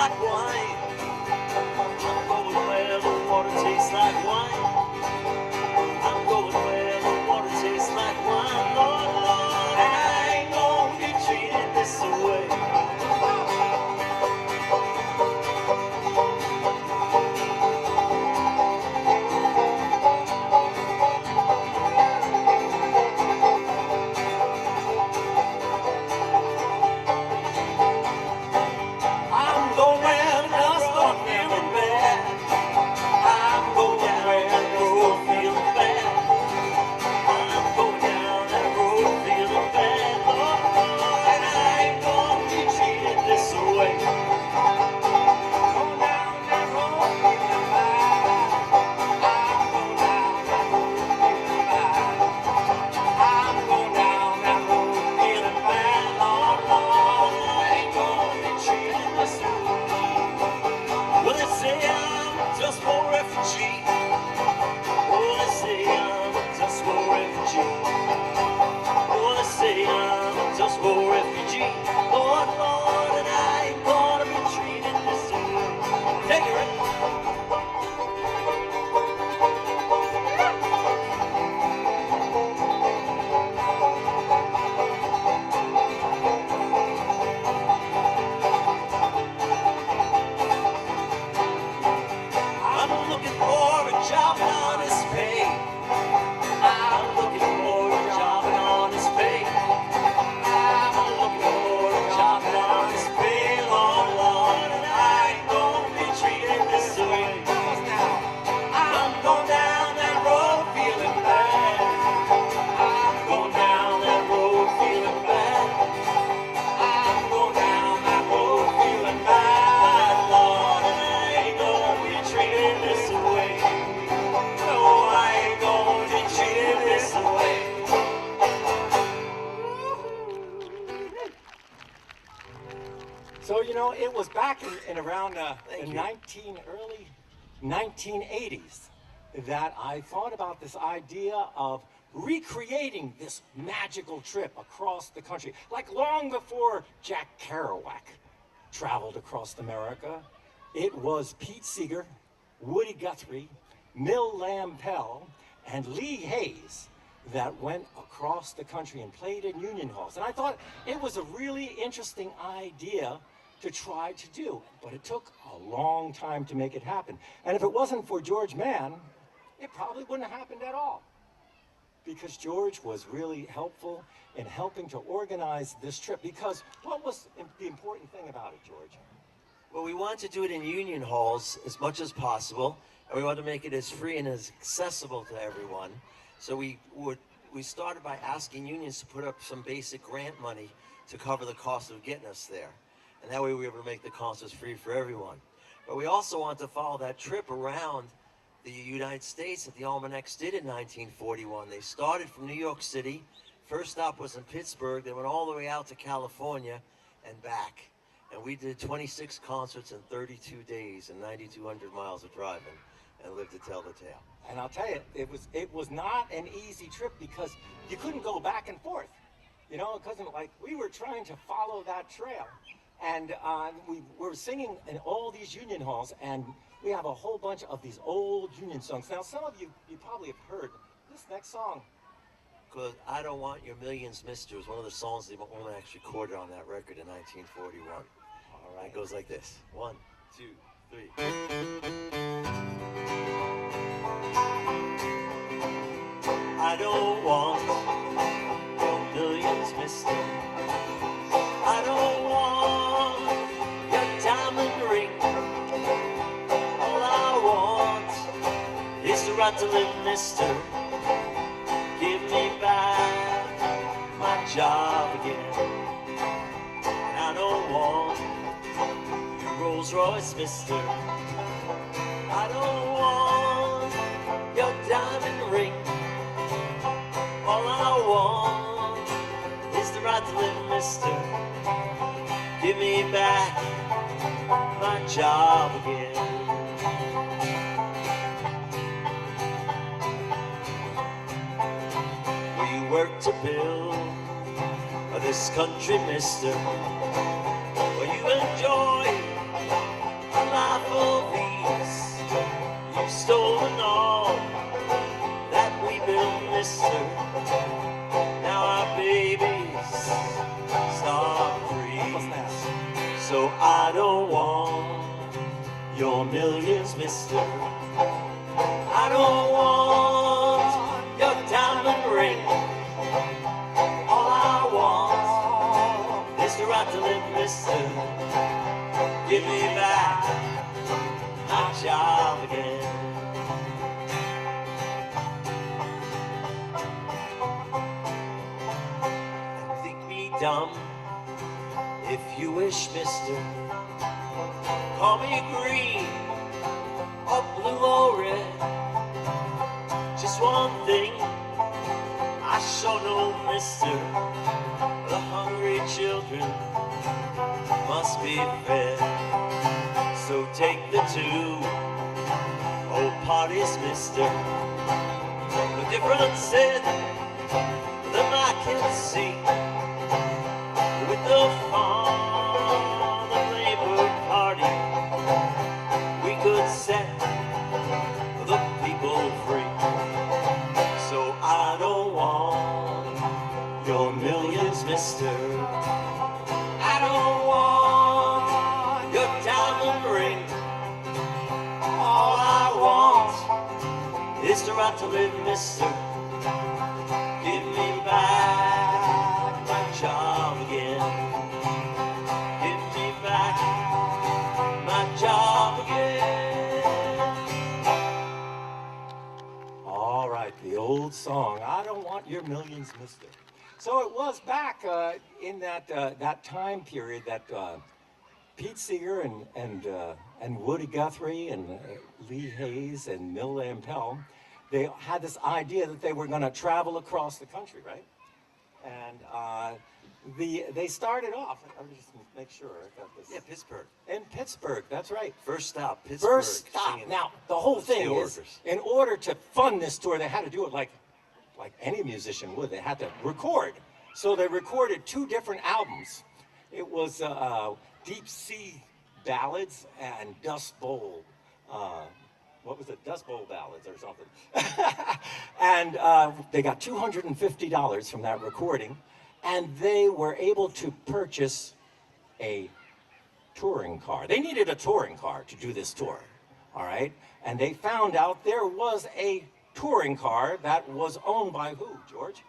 like wine. I'm going where the water tastes like wine. I'm going where the water tastes like wine. Lord, Lord, I ain't gonna be treated this way. So, you know, it was back in around the early 1980s that I thought about this idea of recreating this magical trip across the country. Like long before Jack Kerouac traveled across America, it was Pete Seeger, Woody Guthrie, Mill Lampell, and Lee Hayes that went across the country and played in union halls. And I thought it was a really interesting idea to try to do, but it took a long time to make it happen. And if it wasn't for George Mann, it probably wouldn't have happened at all, because George was really helpful in helping to organize this trip. Because what was the important thing about it, George? Well, we wanted to do it in union halls as much as possible, and we wanted to make it as free and as accessible to everyone. So we started by asking unions to put up some basic grant money to cover the cost of getting us there. And that way we were able to make the concerts free for everyone. But we also wanted to follow that trip around the United States that the Almanacs did in 1941. They started from New York City. First stop was in Pittsburgh. They went all the way out to California and back. And we did 26 concerts in 32 days and 9,200 miles of driving, and lived to tell the tale. And I'll tell you, it was not an easy trip, because you couldn't go back and forth. You know, it wasn't like we were trying to follow that trail. And we were singing in all these union halls, and we have a whole bunch of these old union songs. Now, some of you probably have heard this next song. Because I Don't Want Your Millions, Mister, was one of the songs the Almanacs recorded on that record in 1941. All right. It goes like this. 1, 2, 3. I don't want your millions, mister. I don't want your diamond ring. All I want is the right to live, mister. Give me back my job again. And I don't want your Rolls Royce, mister. I don't want your diamond ring. All I want is the right to live, mister. Give me back my job again. We work to build this country, mister, where you enjoy stolen all that we built, mister. Now our babies starve free. So I don't want your millions, mister. I don't want your diamond ring. All I want is the right to live, mister. Give me back my job again. And think me dumb if you wish, mister. Call me green or blue or red. Just one thing I sure know, mister. The hungry children must be fed. So take the two old parties, mister. The difference in them I can see. With the farm, the Labor Party, we could set the people free. So I don't want your millions, mister. I don't want your diamond ring. All I want is the right to live, mister. Give me back my job again. Give me back my job again. All right, the old song, I don't want your millions, mister. So it was back in that time period that Pete Seeger and Woody Guthrie and Lee Hayes and Mill Lampell, they had this idea that they were going to travel across the country, right? And they started off. Let me just make sure I got this. Yeah, Pittsburgh. In Pittsburgh, that's right. First stop, Pittsburgh. First stop. Singing Now the whole the thing Steel is, Workers. in order to fund this tour, they had to do it like any musician would. They had to record. So they recorded 2 different albums. It was Deep Sea Ballads and Dust Bowl. What was it? Dust Bowl Ballads or something. And they got $250 from that recording, and they were able to purchase a touring car. They needed a touring car to do this tour, all right? And they found out there was a touring car that was owned by who, George?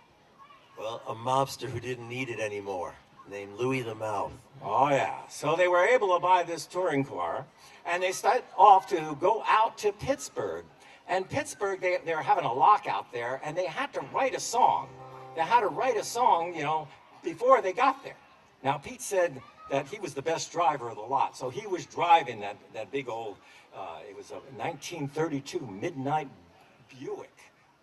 Well, a mobster who didn't need it anymore, named Louis the Mouth. Oh, yeah. So they were able to buy this touring car, and they started off to go out to Pittsburgh. And Pittsburgh, they were having a lockout there, and they had to write a song. They had to write a song, you know, before they got there. Now, Pete said that he was the best driver of the lot, so he was driving that big old, it was a 1932 Midnight Buick,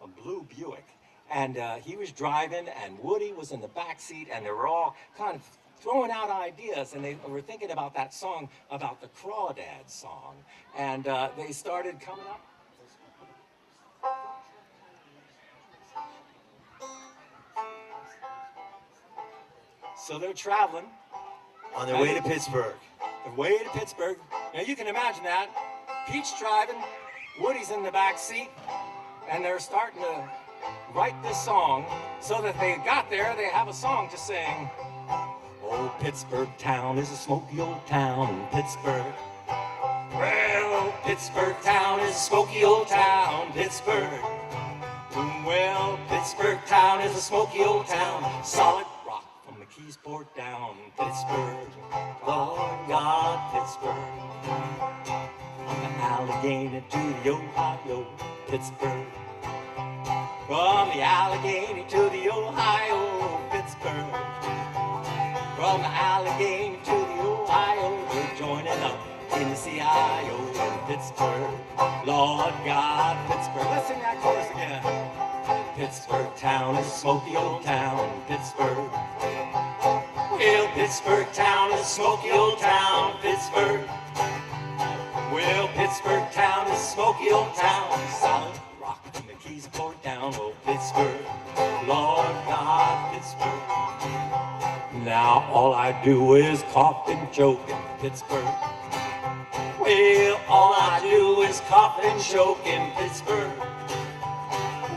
a blue Buick. And he was driving, and Woody was in the back seat, and they were all kind of throwing out ideas, and they were thinking about that song, about the Crawdad song. And they started coming up. So they're traveling. On their way to Pittsburgh. The way to Pittsburgh. Now you can imagine that. Pete's driving, Woody's in the back seat, and they're starting to write this song so that they got there, they have a song to sing. Oh, Pittsburgh town is a smoky old town, Pittsburgh. Well, Pittsburgh town is a smoky old town, Pittsburgh. Well, Pittsburgh town is a smoky old town, solid rock from the Keysport down, Pittsburgh. Lord God, Pittsburgh. From the Allegheny to the Ohio, Pittsburgh. From the Allegheny to the Ohio, Pittsburgh. From the Allegheny to the Ohio, we're joining up in the CIO in Pittsburgh. Lord God, Pittsburgh. Let's sing that chorus again. Pittsburgh town is a smoky old town, Pittsburgh. Well, Pittsburgh town is a smoky old town, Pittsburgh. Well, Pittsburgh town is a smoky old town, solid rock from the Keysport down, oh, Pittsburgh. Lord God, Pittsburgh. Now all I do is cough and choke in Pittsburgh. Well, all I do is cough and choke in Pittsburgh.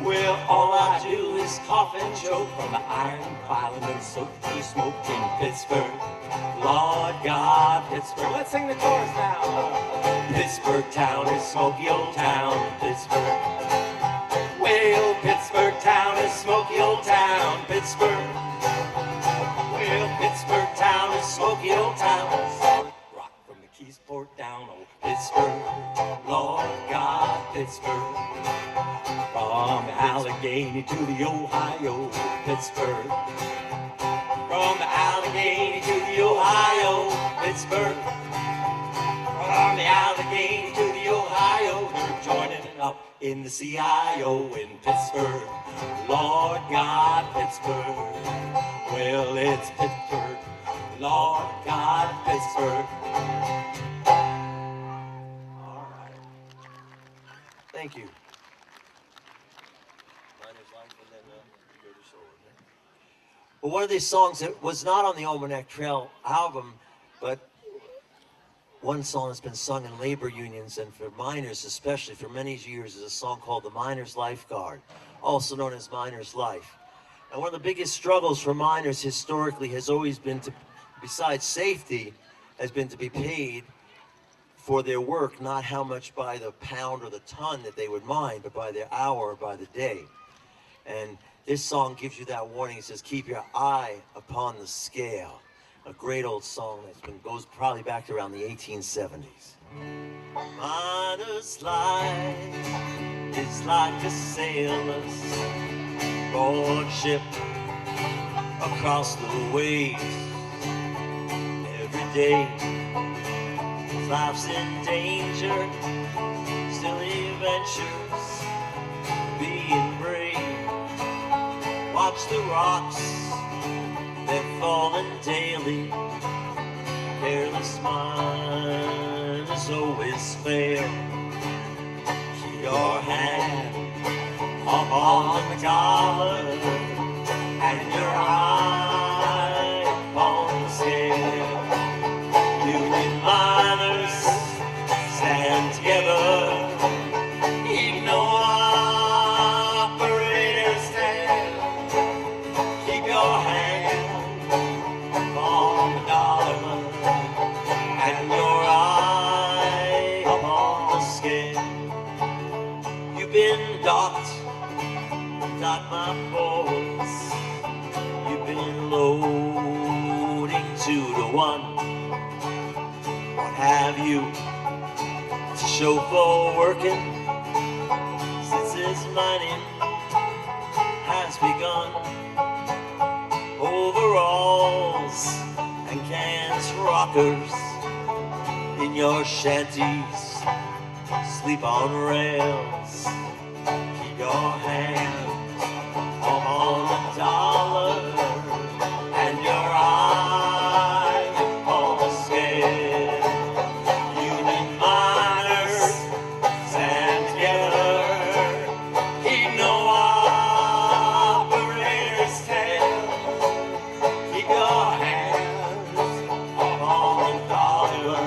Well, all I do is cough and choke from the iron piling and soak through smoke in Pittsburgh. Lord God, Pittsburgh. Let's sing the chorus now. Pittsburgh town is smoky old town, Pittsburgh. Well, Pittsburgh town is smoky old town, Pittsburgh. Well, Pittsburgh town is smoky old town. Solid rock from the Keysport down, oh Pittsburgh. Lord God, Pittsburgh. From Allegheny to the Ohio, Pittsburgh. From the Allegheny to the Ohio, Pittsburgh. From the Allegheny to the Ohio, they're joining up in the CIO in Pittsburgh. Lord God, Pittsburgh. Well, it's Pittsburgh. Lord God, Pittsburgh. All right. Thank you. Well, one of these songs that was not on the Almanac Trail album, but one song that's been sung in labor unions and for miners, especially for many years, is a song called The Miner's Lifeguard, also known as Miner's Life. And one of the biggest struggles for miners historically has always been to, besides safety, has been to be paid for their work, not how much by the pound or the ton that they would mine, but by their hour or by the day. And this song gives you that warning. It says, keep your eye upon the scale. A great old song that goes probably back to around the 1870s. Miner's life is like a sailor's board ship across the waves. Every day his life's in danger, still he ventures being brave. Watch the rocks, they're falling daily. Careless miners always fail. Keep your hand upon the dollar and your eye upon the scale. Union miners stand together. Keep no operator's hand. Keep your hand upon the dollar and your eye upon the scale. You've been docked, my boys. You've been loading 2 to 1. What have you to show for working since this mining has begun? Overalls and cans rockers in your shanties, sleep on rails. Keep your hands on the dollar and your eye on the scale. Union miners stand together. Keep no operator's tail. Keep your hands on the dollar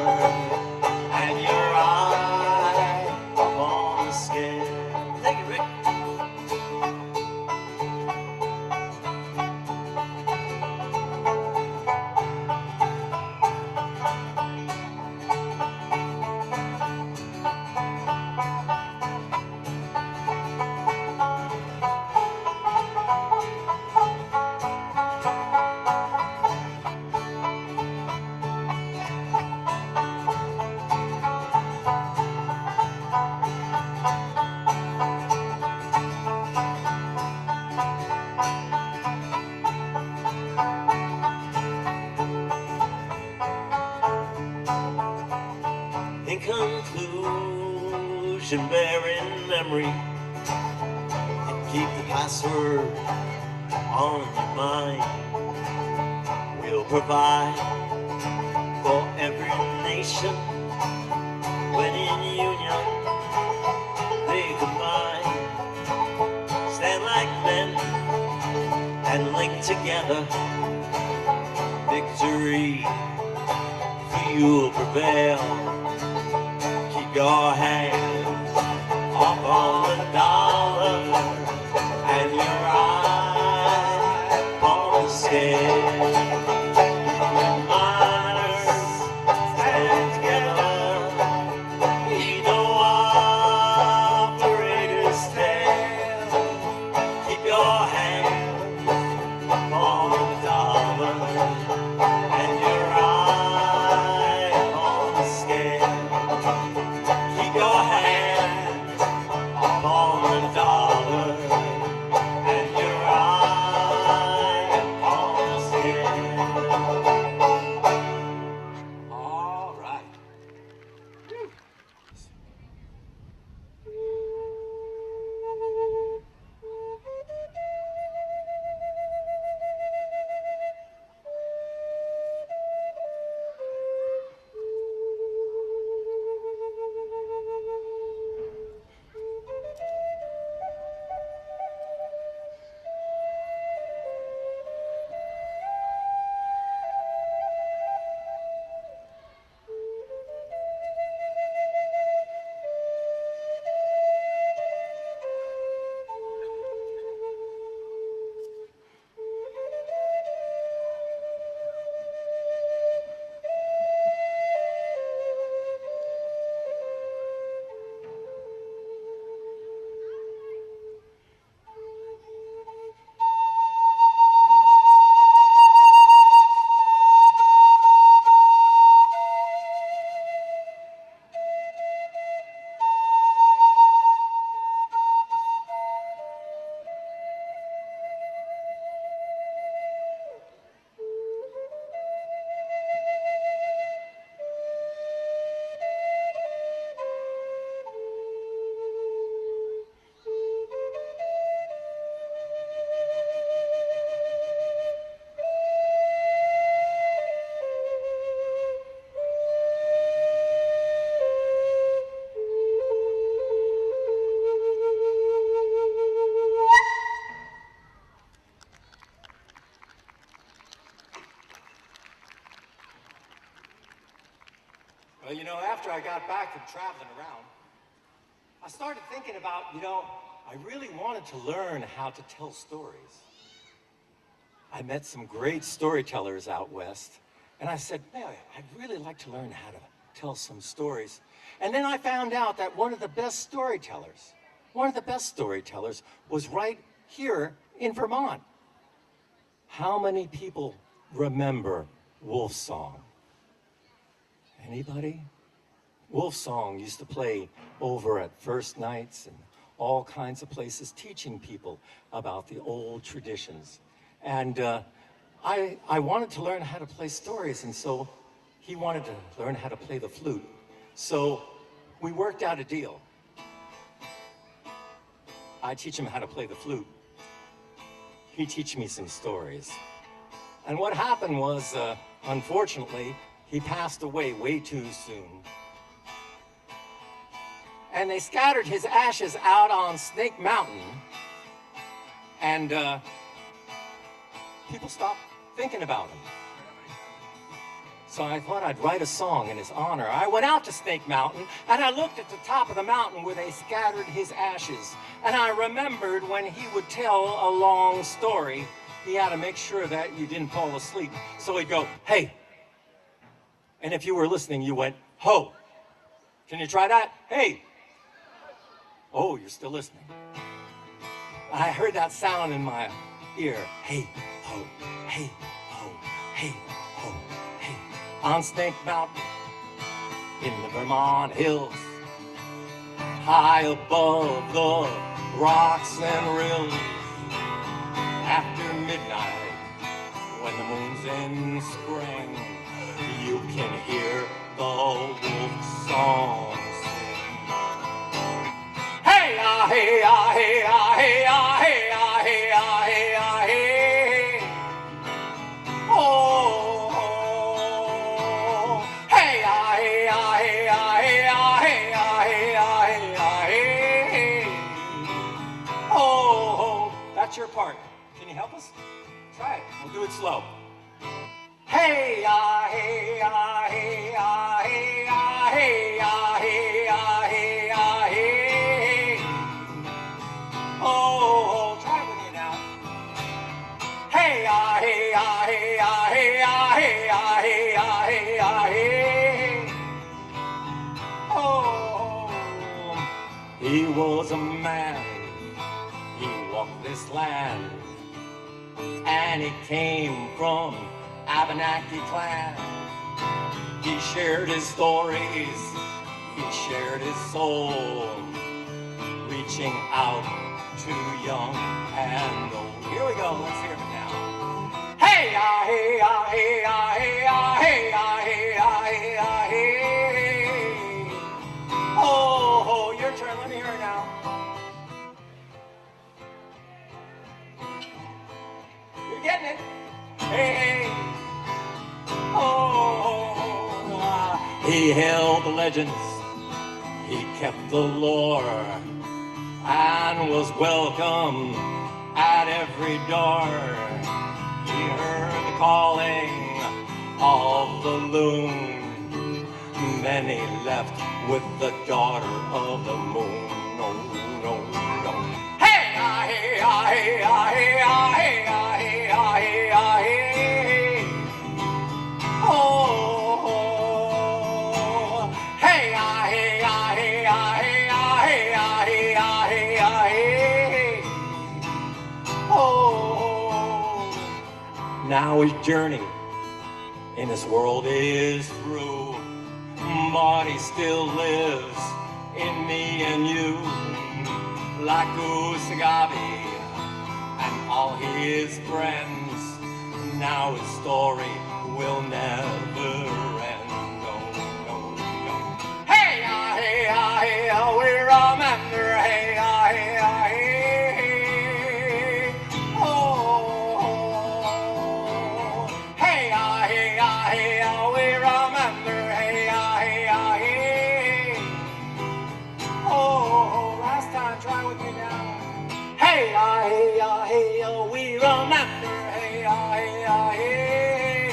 and your eye on the scale. Thank you, Rick. In conclusion, bear in memory and keep the password on your mind. We'll provide for every nation when in union they combine. Stand like men and link together. Victory, you'll prevail. keep your hands up on the dollar and your eye on the scale. Miners stand together, heed the operator's tale. Keep your hands on the dollar and your eye on the scale. Keep your hands on the dollar and your eye on the scale. All right. Well, you know, after I got back from traveling around, I started thinking about, I really wanted to learn how to tell stories. I met some great storytellers out west, and I said, man, I'd really like to learn how to tell some stories. And then I found out that one of the best storytellers was right here in Vermont. How many people remember Wolf Song? Anybody? Wolf Song used to play over at First Nights and all kinds of places, teaching people about the old traditions. And I wanted to learn how to play stories, and so he wanted to learn how to play the flute. So we worked out a deal. I teach him how to play the flute. He teach me some stories. And what happened was, unfortunately, he passed away way too soon. And they scattered his ashes out on Snake Mountain. And people stopped thinking about him. So I thought I'd write a song in his honor. I went out to Snake Mountain, and I looked at the top of the mountain where they scattered his ashes. And I remembered when he would tell a long story, he had to make sure that you didn't fall asleep. So he'd go, hey. And if you were listening, you went, ho. Can you try that? Hey. Oh, you're still listening. I heard that sound in my ear. Hey, ho, hey, ho, hey, ho, hey. On Snake Mountain, in the Vermont hills, high above the rocks and rills. After midnight, when the moon's in spring, you can hear the wolf song sing. Hey, ah, hey, ah, hey, ah, hey, ah, hey, ah, hey, ah, hey, ah, hey. Oh, hey, ah, hey, ah, hey, ah, hey, ah, hey, ah, hey, ah, hey, ah, hey. Oh, that's your part. Can you help us? Try it. We'll do it slow. Hey, ah, hey, ah, hey, ah, hey, ah, hey, ah, hey, ah, hey, ah. was a man, he walked this land, and he came from Abenaki clan. He shared his stories, he shared his soul, reaching out to young and old. Here we go, let's hear it now. Hey, ah, hey, ah, hey, ah, hey, ah, hey, ah, hey, ah, hey, ah, hey. Oh, your turn, let me hear it now. You're getting it. Hey, hey. Oh, he held the legends, he kept the lore, and was welcome at every door. He heard the calling of the loon, then he left with the daughter of the moon. No, no, no. Hey, ah, hey, ah, hey, ah, hey, ah, hey, ah, hey, ah, hey, ah, hey. Oh, hey, ah, hey, ah, hey, ah, hey, ah, hey, ah, hey, ah, hey, ah, hey. Oh, now his journey in this world is through, but he still lives in me and you, like Usagabi and all his friends. Now his story will never end. No, no, no. Hey, ah, hey, ah, hey, ah, we remember. Hey, ah, hey, ah, hey. Oh, hey, ah, hey, ah, hey, ah, we remember. Hey, ah, hey, ah, hey. Oh, last time, try with me now. Hey, ah, hey, ah, hey, ah, we remember. Hey, ah, hey, ah, hey.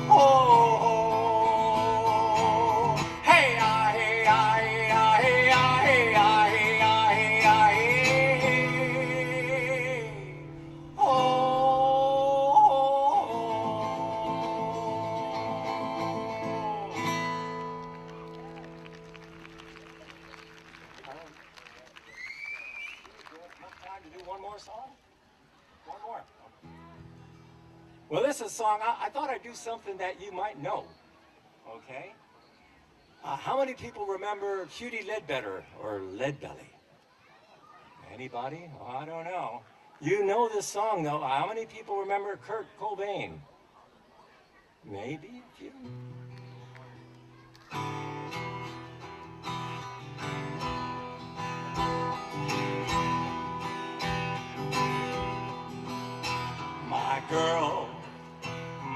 Oh, hey, ah, hey, ah, hey, ah, hey, ah, hey, ah, hey, ah, hey, ah, hey. Oh. Enough time to do one more song? One more. Well, this is a song, I thought I'd do something that you might know, okay? How many people remember Hughie Ledbetter or Leadbelly? Anybody? Oh, I don't know. You know this song, though. How many people remember Kurt Cobain? Maybe a few.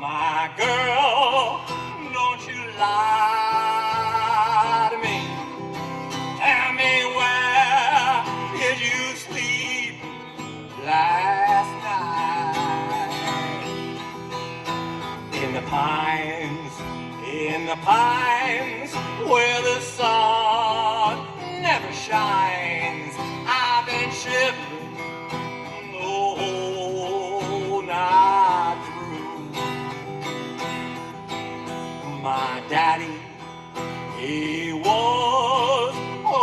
My girl, don't you lie to me. Tell me, where did you sleep last night? In the pines, where the sun never shines. I've been shivering, no, not through. My daddy, he was a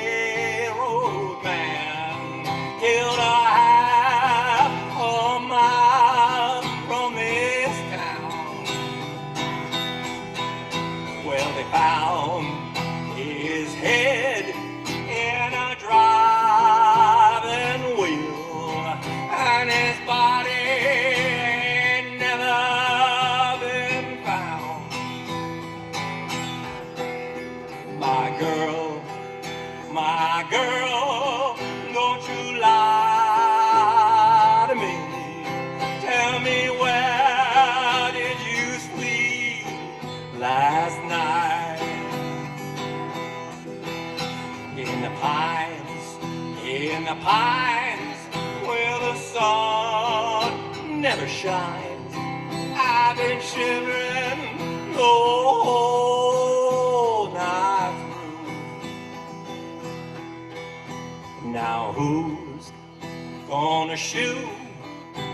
railroad man, killed a half a mile from this town. Well, they found his head in a driving wheel, and his body ain't never been found. My girl, don't you lie to me. Tell me, where did you sleep last night? In the pines, where the sun never shines. I've been shivering, no, not through. Now who's gonna shoe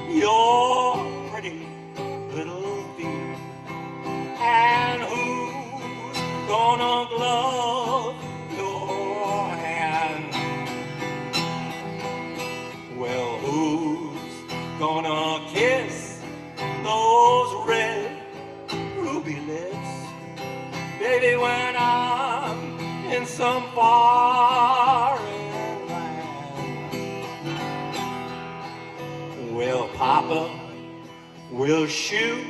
your pretty little feet? And who's gonna glove your gonna kiss those red ruby lips, baby, when I'm in some foreign land. Well, Papa will shoot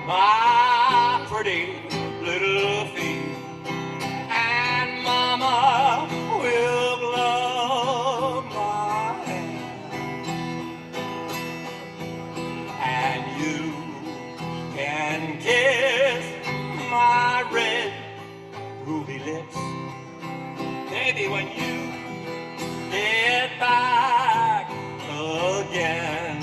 my pretty little feet, and Mama will glove my hand, and you can kiss my red ruby lips, baby, when you get back again.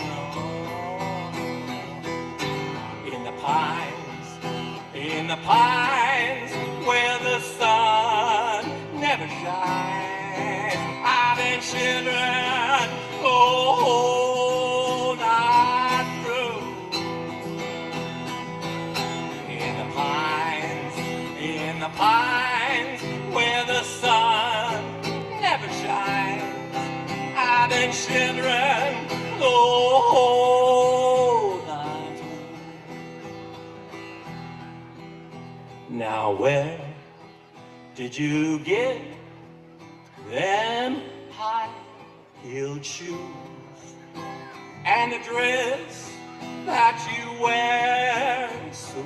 In the pines where the sun never shines, I've been shivering the whole night through. In the pines where the sun never shines, I've been shivering the whole night through. Now where did you get them high-heeled shoes and the dress that you wear so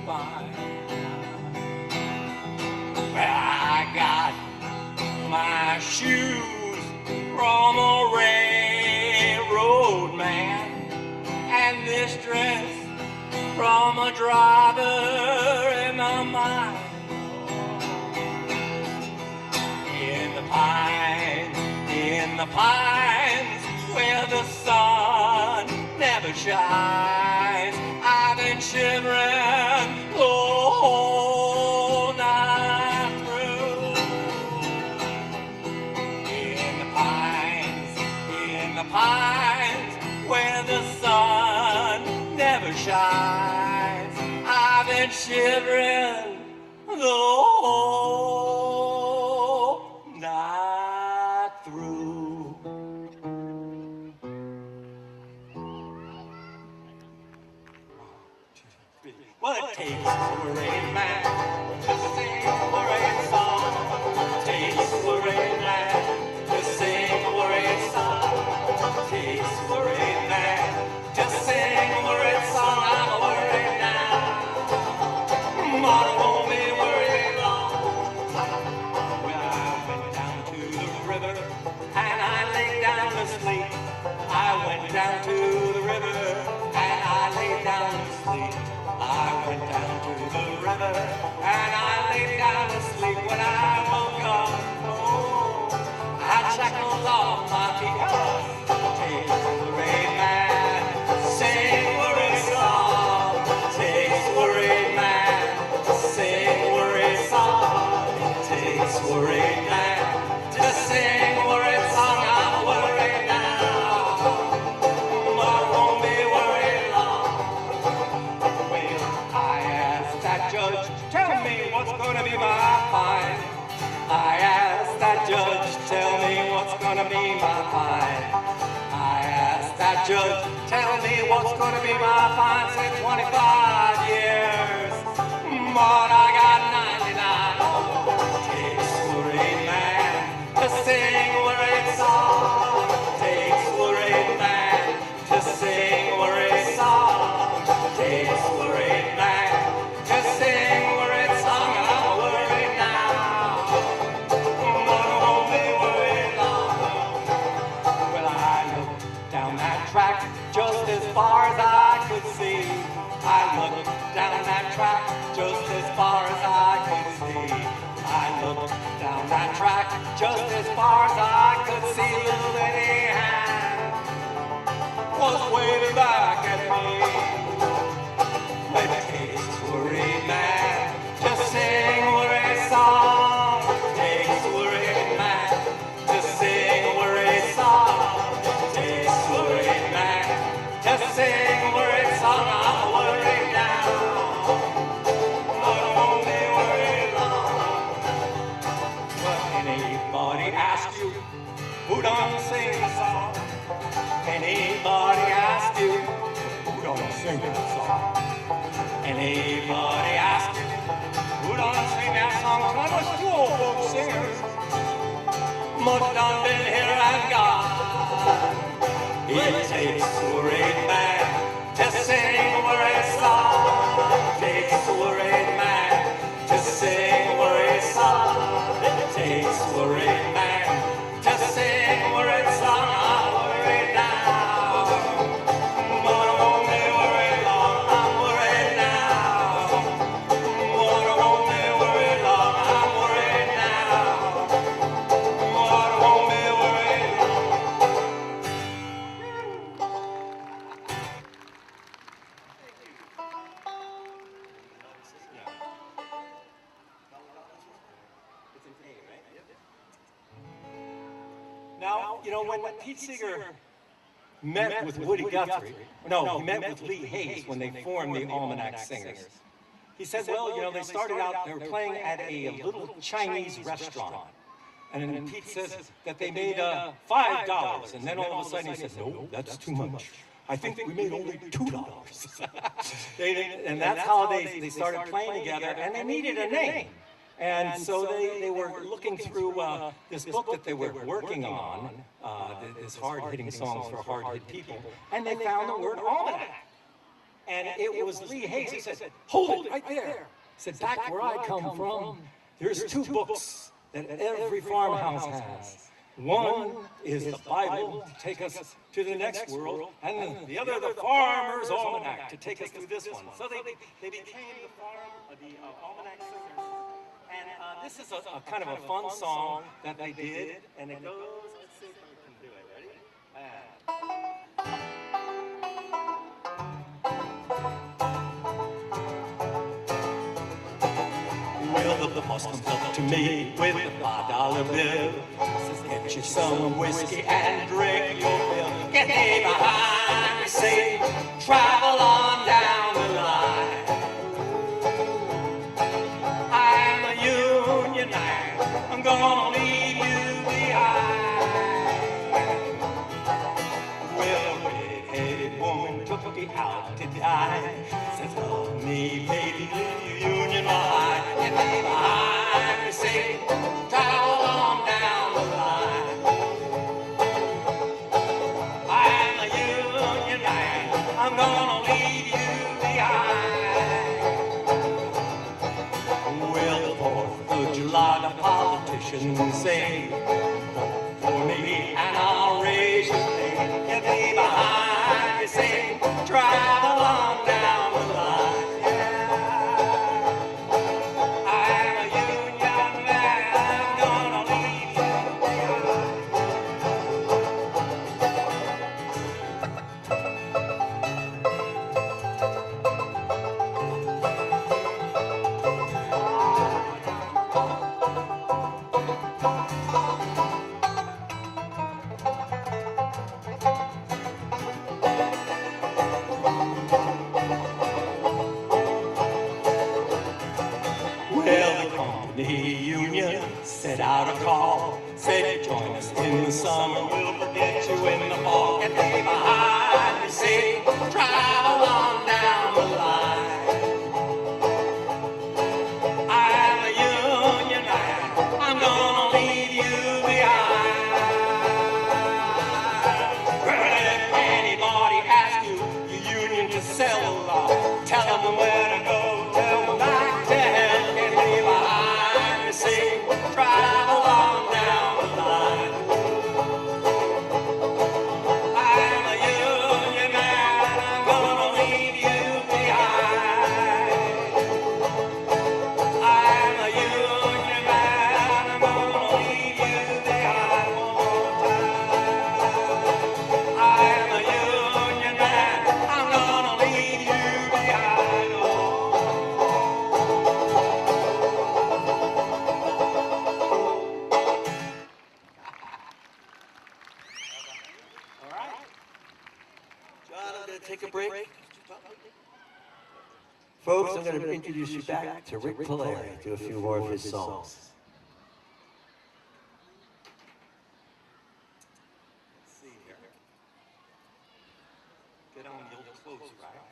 fine? Well, I got my shoes from a railroad man, and this dress from a driver in the mine. In the pines where the sun never shines, I've been shivering the whole night through. In the pines where the sun never shines, I've been shivering the whole night through. Well, it takes a rain man to sing a rain song. Takes a rain man to sing a rain song. Takes a rain man to sing a rain song. I'm worried now. Mama won't be worried long. Well, I went down to the river and I laid down to sleep. I went down to the river and I laid down to sleep. I went down to the river and I laid down to sleep. When I woke up, oh, I chuckled off my feet. Take the rain man, sing a song. Take the rain man, sing a song. Take the rain man to sing a song. I'm worried now, but I won't be worried long. I asked that judge, tell me what's gonna be my fine. I asked that judge, tell me what's gonna be my fine. I asked that judge, tell me what's gonna be my fine. Said 25 years, but I got 99. Takes a rain man to sing a rain song. Takes a rain man to sing a rain song. Takes a rain man to sing a rain song. I'm worried now, but I won't be worried long. Well, I looked down that track just as far as I could see. I looked down that track just as far as I could see. I looked down that track just as far as I could see. Little Eddie hand was waving back at me. It takes a worried man to sing a worried song. Takes a worried man to sing a worried song. Takes a worried man to sing a worried song. I'm worried now, but I won't be worried long. But anybody ask you who done sing the song? Anybody ask Anybody ask you who done sing that song? I was two old folk singers. Much done been here and gone. It takes a great man to sing a great song. It takes a great man to sing a great song. It takes a great man to sing a great song. I'm worried now, but I won't be worried long. I'm worried now, but I won't be worried long. I'm worried now, but I won't be worried long. Now, you know, when Pete Seeger met with Woody Guthrie, no, he met with Lee Hayes when they formed the Almanac Singers. He said, well, you know, they started out, they were playing at a little Chinese restaurant. And then Pete says that they made $5. And then all of a sudden he said, no, that's too much. I think we made only $2. And that's how they started playing together, and they needed a name. And so they were looking through this book that they were working on, this hard-hitting songs for hard-hit people, and they found the word almanac. And it was Lee Hayes. He said, hold it right there. He said, back where I come from, there's two books that every farmhouse has. One is the Bible to take us to the next world, and the other the Farmer's Almanac to take us through this one. So they became the Almanac Singers. And this is a kind of a fun song that they did, and it goes, let's see if I can do it. Ready? Well, the boss comes up to me with a $5 bill. Says, get you some whiskey and drink your fill. Get me behind me, say, travel on down the line. I'm a union man, I'm gonna leave you behind. Well, a red-headed woman took me out to dine. Says, love me, baby, leave your union behind. Get me behind me, say, travel on down the line. I'm a union man, I'm gonna leave you behind. Well, the 4th of July, the politicians say, vote for me and I'll raise your pay. Get me behind me, say, travel on down the line. Yeah. I'm a union man, I'm gonna leave you behind. Well, the company union sent out a call, said join us in the summer, we'll forget you in the fall. Get me behind me, say, travel on down the line. I'm a union man, I'm gonna leave you behind. Well, if anybody asks you, your union to sell, tell them where to go, tell them back to hell. Get me behind me, say, travel on down the line. I'm a union man, I'm gonna leave you behind. I'm a union man, I'm gonna leave you behind one more time. I'm a union man, I'm gonna leave you behind. All right. John, I'm going to take a break. Folks, I'm going to introduce you back to Rik Palieri, do a few more of his songs. Let's see here. Get on the old clothes, right?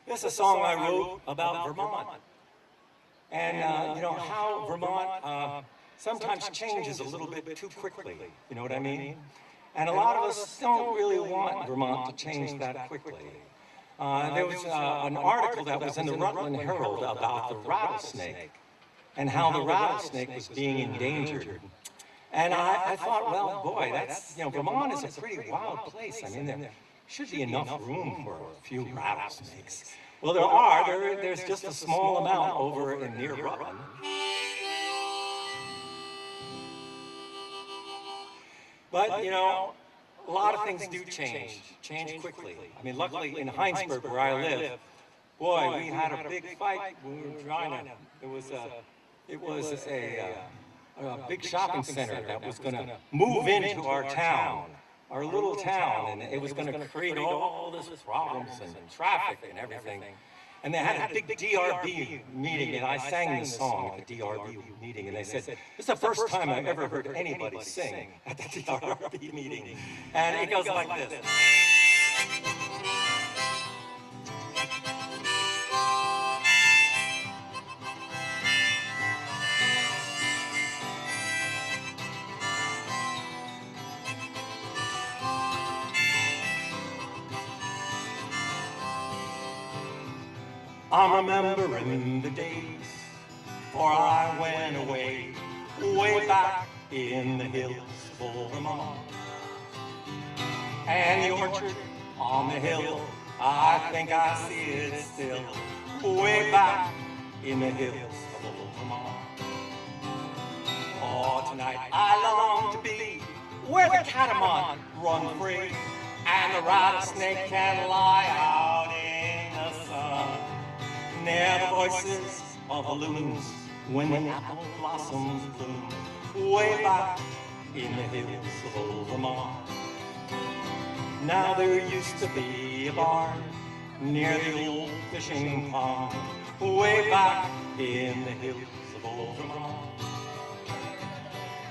This is a song I wrote about Vermont. And you know how Vermont sometimes changes a little bit too quickly. You know what I mean? And a lot of us don't really want Vermont to change that quickly. There was an article that was in the Rutland Herald about the rattlesnake and how the rattlesnake was being endangered. And I thought, well, boy, that's, you know, Vermont is a pretty wild place. I mean, there should be enough room for a few rattlesnakes. Well, there are. There's just a small amount over in near Rutland. But, you know, a lot of things do change quickly. I mean, luckily in Heinsberg, where I live, boy, we had a big fight when we were trying to, it was a big shopping center that was going to move into our town, our little town, and it was going to create all this problems and traffic and everything. And they had a big DRB meeting, and I sang this song at the DRB meeting, and they said, this is the first time I've ever heard anybody sing at the DRB meeting. And it goes like this. I'm remembering the days before I went away, way back in the hills of Vermont. And the orchard on the hill, I think I see it still, way back in the hills of Vermont. Oh, tonight I long to be where the catamount run free and the rattlesnake can lie out in the sun. Near the voices of the loons when the apple blossoms bloom, way back in the hills of old Vermont. Now there used to be a barn near the old fishing pond, way back in the hills of old Vermont.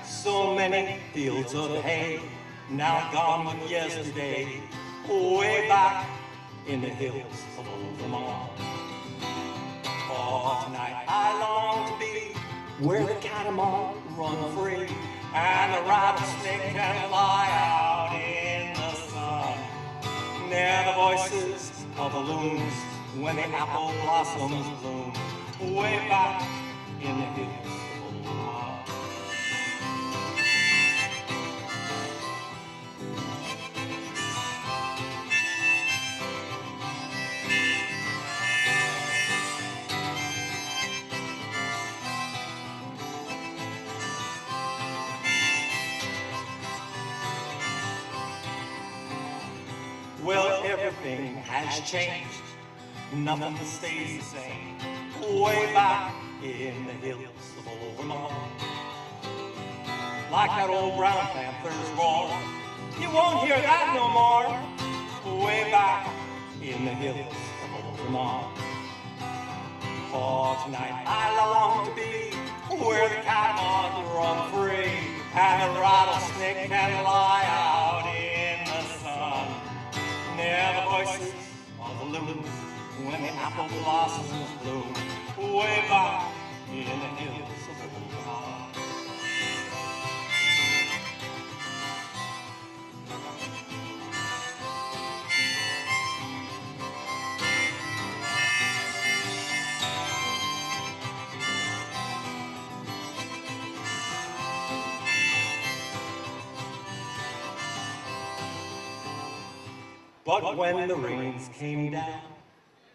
So many fields of hay, now gone with yesterday, way back in the hills of old Vermont. Oh, tonight I long to be where the catamount run free and the rattlesnake can lie out in the sun. Near the voices of the loons when the apple blossoms bloom, way back in the hills of old Vermont. Well, everything has changed, nothing stays the same, way back in the hills of old Vermont. Like that old brown panther's roar, you won't hear that no more, way back in the hills of old Vermont. Oh, tonight I long to be where the catamount run free and the rattlesnake can lie out in the sun. Near the voices of the loons when the apple blossoms bloom, way back in the hills of old Vermont. But when the rains came down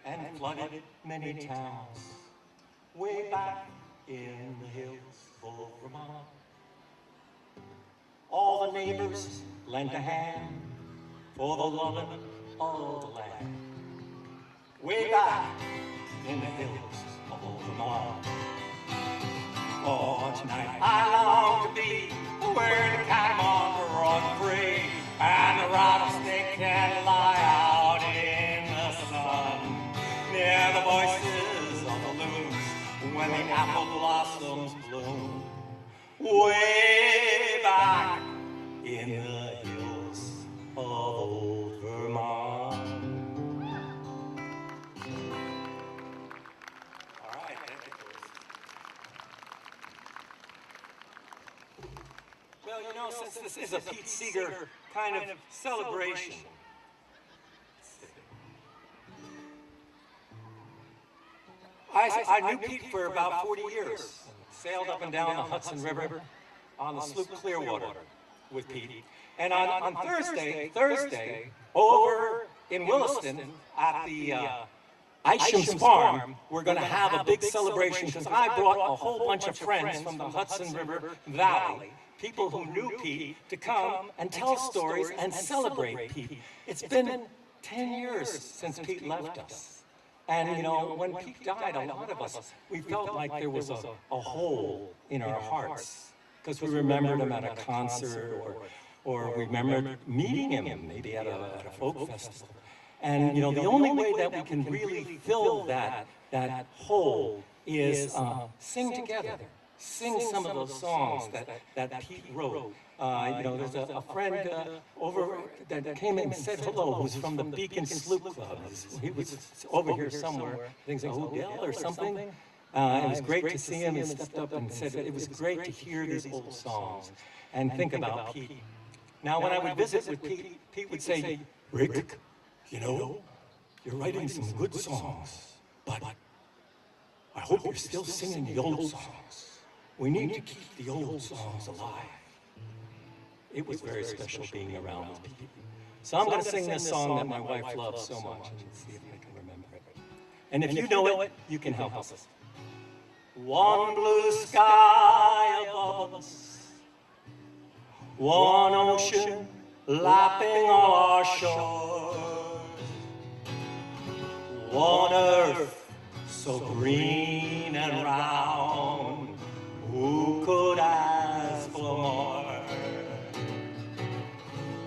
and flooded many towns, way back in the hills of old Vermont, all the neighbors lent a hand for the loving of the land, way back in the hills of old Vermont. Oh, tonight I long to be where the catamount run free and the rattlesnake can lie out in the sun. apple blossoms bloom way back in the hills of old Vermont. All right. Well, you know, since this is a Pete Seeger kind of celebration, I knew Pete for about 40 years. Sailed up and down the Hudson River on the sloop Clearwater with Pete. And on Thursday, over in Williston at the Isham's Farm, we're going to have a big celebration because I brought a whole bunch of friends from the Hudson River Valley, people who knew Pete, to come and tell stories and celebrate Pete. It's been 10 years since Pete left us. And, you know, when Pete died, a lot of us, we felt like there was a hole in our hearts because we remembered him at a concert or we remembered meeting him maybe at a folk festival. And, you know, the only way that we can really fill that hole is sing together. Sing some of those songs that Pete wrote. You know, there's a friend over that came in and said hello, who's from the Beacon Sloop Club. He was over here somewhere, I think it's Odell or something. It was great to see him. He stepped up and said it was great to hear these old songs and think about Pete. Now, when I would visit with Pete, Pete would say, Rik, you know, you're writing some good songs, but I hope you're still singing the old songs. We need to keep the old songs alive. It was very special being around with Pete. So I'm going to sing this song that my wife loves so much and see if I can remember it. And if you know it, you can help us. One blue sky above us, one ocean lapping all our shores, one earth so green and round, who could ask for more?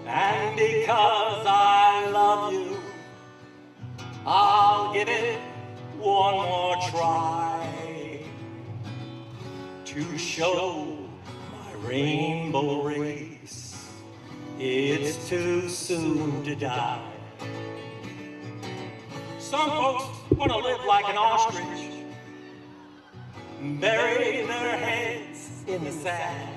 And because I love you, I'll give it one more try to show my rainbow race it's too soon to die. Some folks want to live like an ostrich, bury their heads in the sand.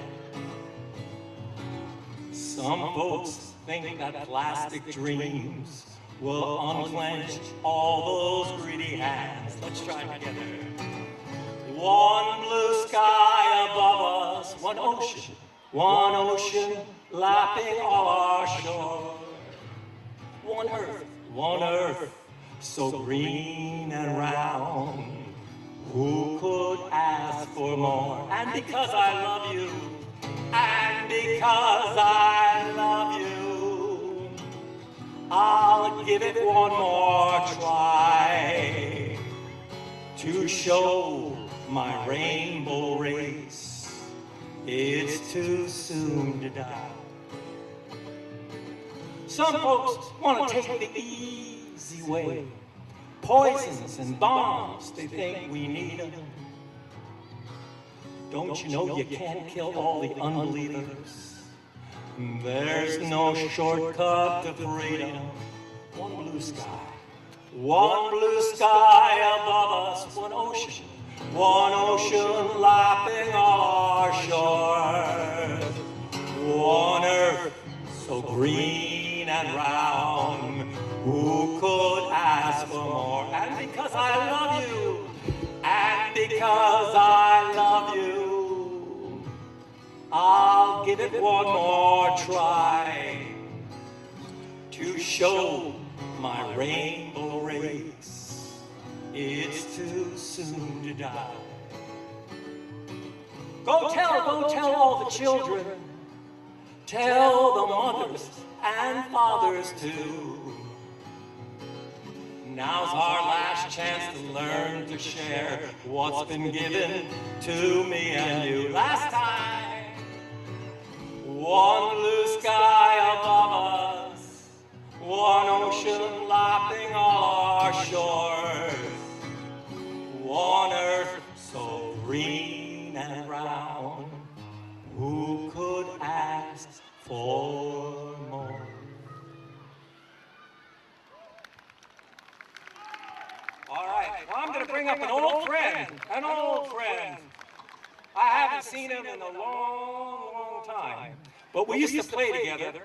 Some folks think that plastic dreams will unclench all those greedy hands. Let's try together. One blue sky above us, one ocean lapping all our shore. One earth so green and round, who could ask for more? And because I love you, and because I love you, I'll give it one more try to show my rainbow race it's too soon to die. Some folks want to take the easy way, poisons and bombs, they think we need them. Don't you know you can't kill all the unbelievers? There's no shortcut to freedom. One blue sky above us, one ocean lapping all our shores. One earth so green and round, who could ask for more? And because I love you, and because I love you, I'll give it one more try to show my rainbow race it's too soon to die. Go tell all the children, tell the mothers and fathers too. Now's our last chance to learn to share what's been given to me and you. Last time, one blue sky above us, one ocean lapping all our shores, one earth so I'm going to bring up an old friend. I haven't seen him in a long, long time. But we used to play together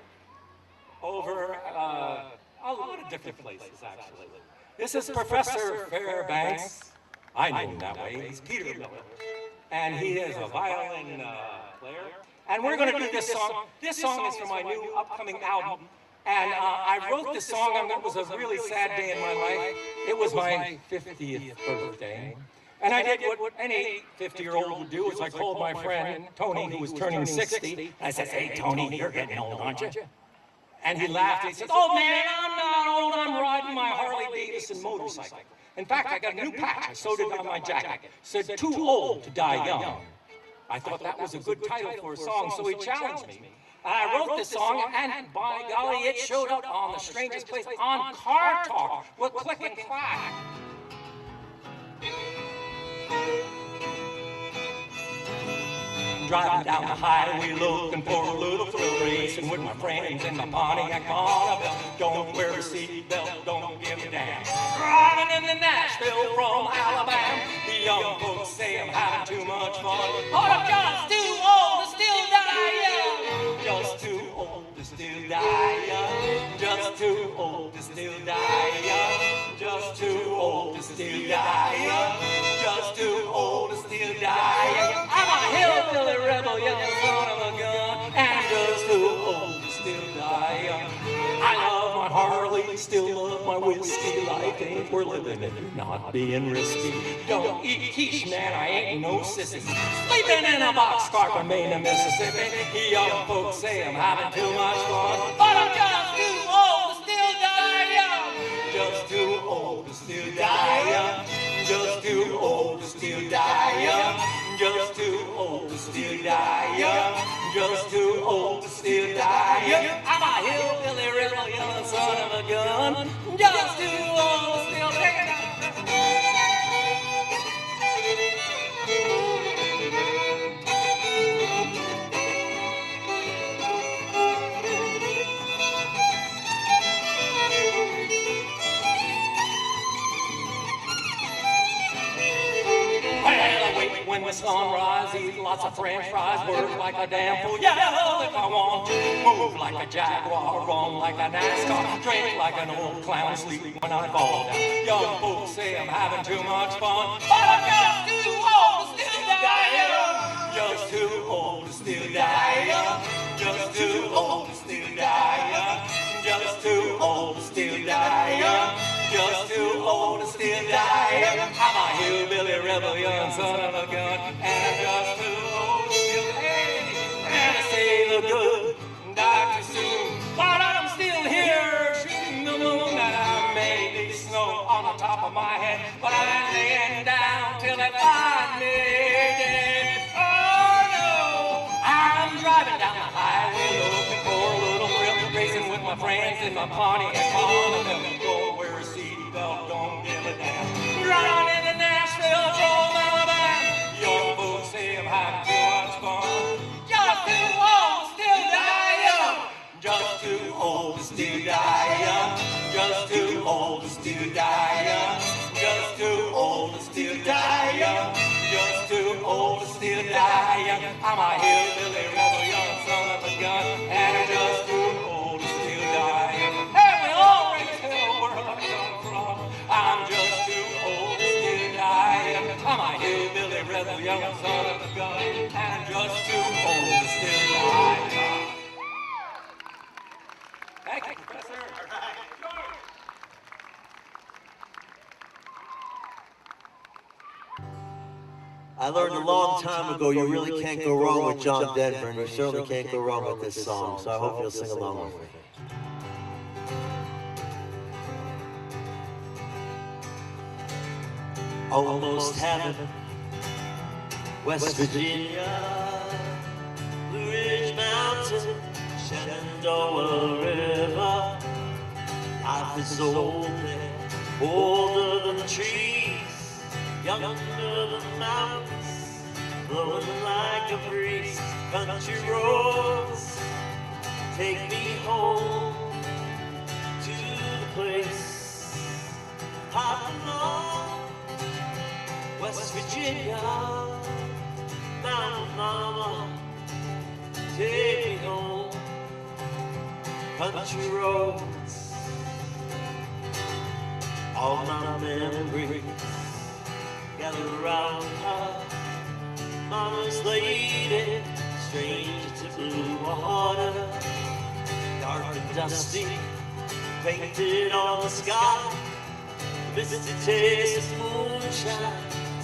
over a lot of different places, actually. This is Professor Fairbanks. I know him that way. He's Peter Miller. And he is a violin player. And we're going to do this song. This song is from my new upcoming album. And I wrote this song, it was a really sad day in my life. It was my 50th birthday. And I did what any 50-year-old would do, is I called my friend Tony, who was turning 60. I said, "Hey, Tony, you're getting old, aren't you?" And he laughed and he said, "Oh, man, I'm not old. I'm riding my Harley-Davidson motorcycle. In fact, I got a new patch. I sewed it on my jacket. It said, 'Too old to die young.'" I thought that was a good title for a song, so he challenged me. And I wrote this song, and by golly, it showed up on the strangest place, on Car Talk, with click and clack. Driving down the highway looking for a little thrill, racing with my friends in my Pontiac Bonneville. Don't wear a seatbelt, don't give a damn. Driving into Nashville from Alabama. The young folks say I'm having too much fun, but I'm just too old to still die young. Just too old to still die young. Just too old to still die young. Just too old to still die young. Just too old to still die young. I'm a hillbilly rebel, young son of a gun, and just too old to still die young. I love my Harley, still love my whiskey. Life ain't worth living if you're not being risky. Don't eat quiche, man, I ain't no sissy. Sleeping in a boxcar from Maine to Mississippi. Young folks say I'm having too much fun, but I'm just too old to still die young. Just too old to still die young. Just too old to still die young. Just too old to still die young. Just too old to still die young. I'm a hillbilly rebel, young son of a gun. Just too old to still die young. When the sun rises, eat lots of french fries, work like a damn fool, yell if I want to, move like a jaguar, run like a NASCAR, drink like an old clown, sleep when I fall down. Young folks say I'm having too much fun, but I'm just too old to still die young. Just too old to still die young. Just too old to still die young. Just too old to still die young. Just too old to still die young. I'm a hillbilly rebel, young son of a gun, and I'm just too old to still die. And I say the good die too soon, but I'm still here shooting the moon. And I may be snow on the top of my head, but I ain't laying down till they find me dead. Oh no, I'm driving down the highway looking for a little thrill, racing with my friends in my Pontiac Bonneville. Don't wear a seatbelt, don't give a damn. Driving into Nashville from Alabama. Young folks say I'm having too much fun. Just too old to still die young. Just too old to still die young. Just too old to still die young. Just too old to still die young. Just too old to still die young. I'm a hillbilly rebel, young son of a gun, and I'm just too old to still die young. Hey, we always tell where I come from. I'm just too old to still die young. I'm a hillbilly rebel, young son of a gun, and I'm just too old to still die young. Thank you, Professor. I learned a long time ago you really can't go wrong with John Denver, and you certainly can't go wrong with this song, so I hope you'll sing along with me. Almost heaven, West Virginia, Blue Ridge Mountain, Shenandoah River. Life is old there, older than the trees, younger than the mountains, blowing like a breeze. Country roads take me home to the place I belong. Virginia. Now, mama, take me home. Country roads, all my memories gather around her. Mama's lady, stranger to blue water, dark and dusty, painted on the sky. Misty taste of moonshine,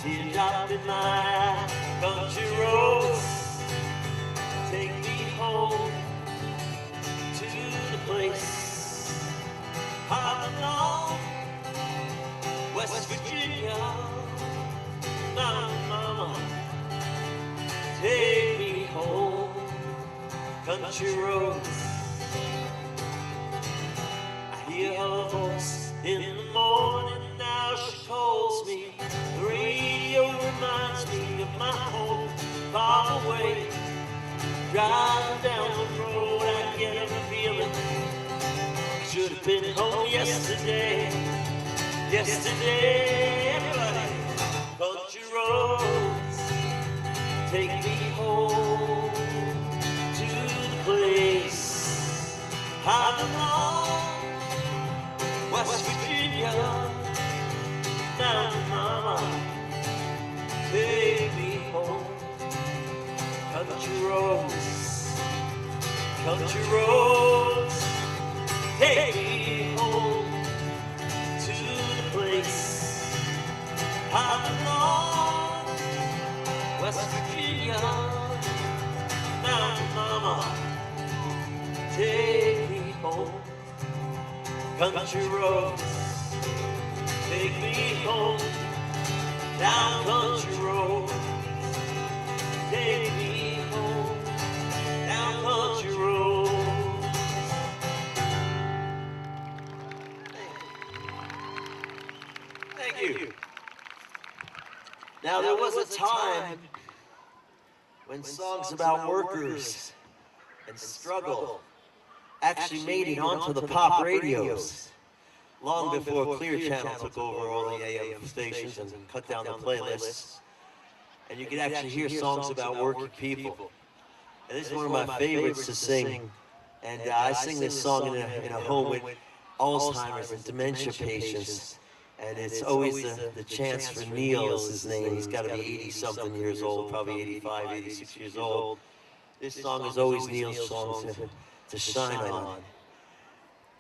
teardrop in my eye. Country roads, take me home to the place I belong, West Virginia. Mama, take me home, country roads. I hear her voice in the morning, now she calls me. The radio reminds me of my home, far away. Drive down the road, I get a feeling I should have been home yesterday. Yesterday, everybody. Country roads, take me home to the place I belong, West Virginia. Now, mama, take me home. Country roads, country roads, take me home to the place I belong, West Virginia. Now, mama, take me home. Country roads, take me home. Down country roads, take me home. Down country roads. Thank you. Now, there was a time when songs about workers and struggle actually made it onto the pop radios, long before Clear Channel took over all the AM stations and cut down the playlists. And you could actually hear songs about working people. And this is one of my favorites to sing. And I sing this song in a home with Alzheimer's and dementia patients. And it's always the chance for Neil is his name. He's got to be 80-something years old, probably 85, 86 years old. This song is always Neil's song to shine on.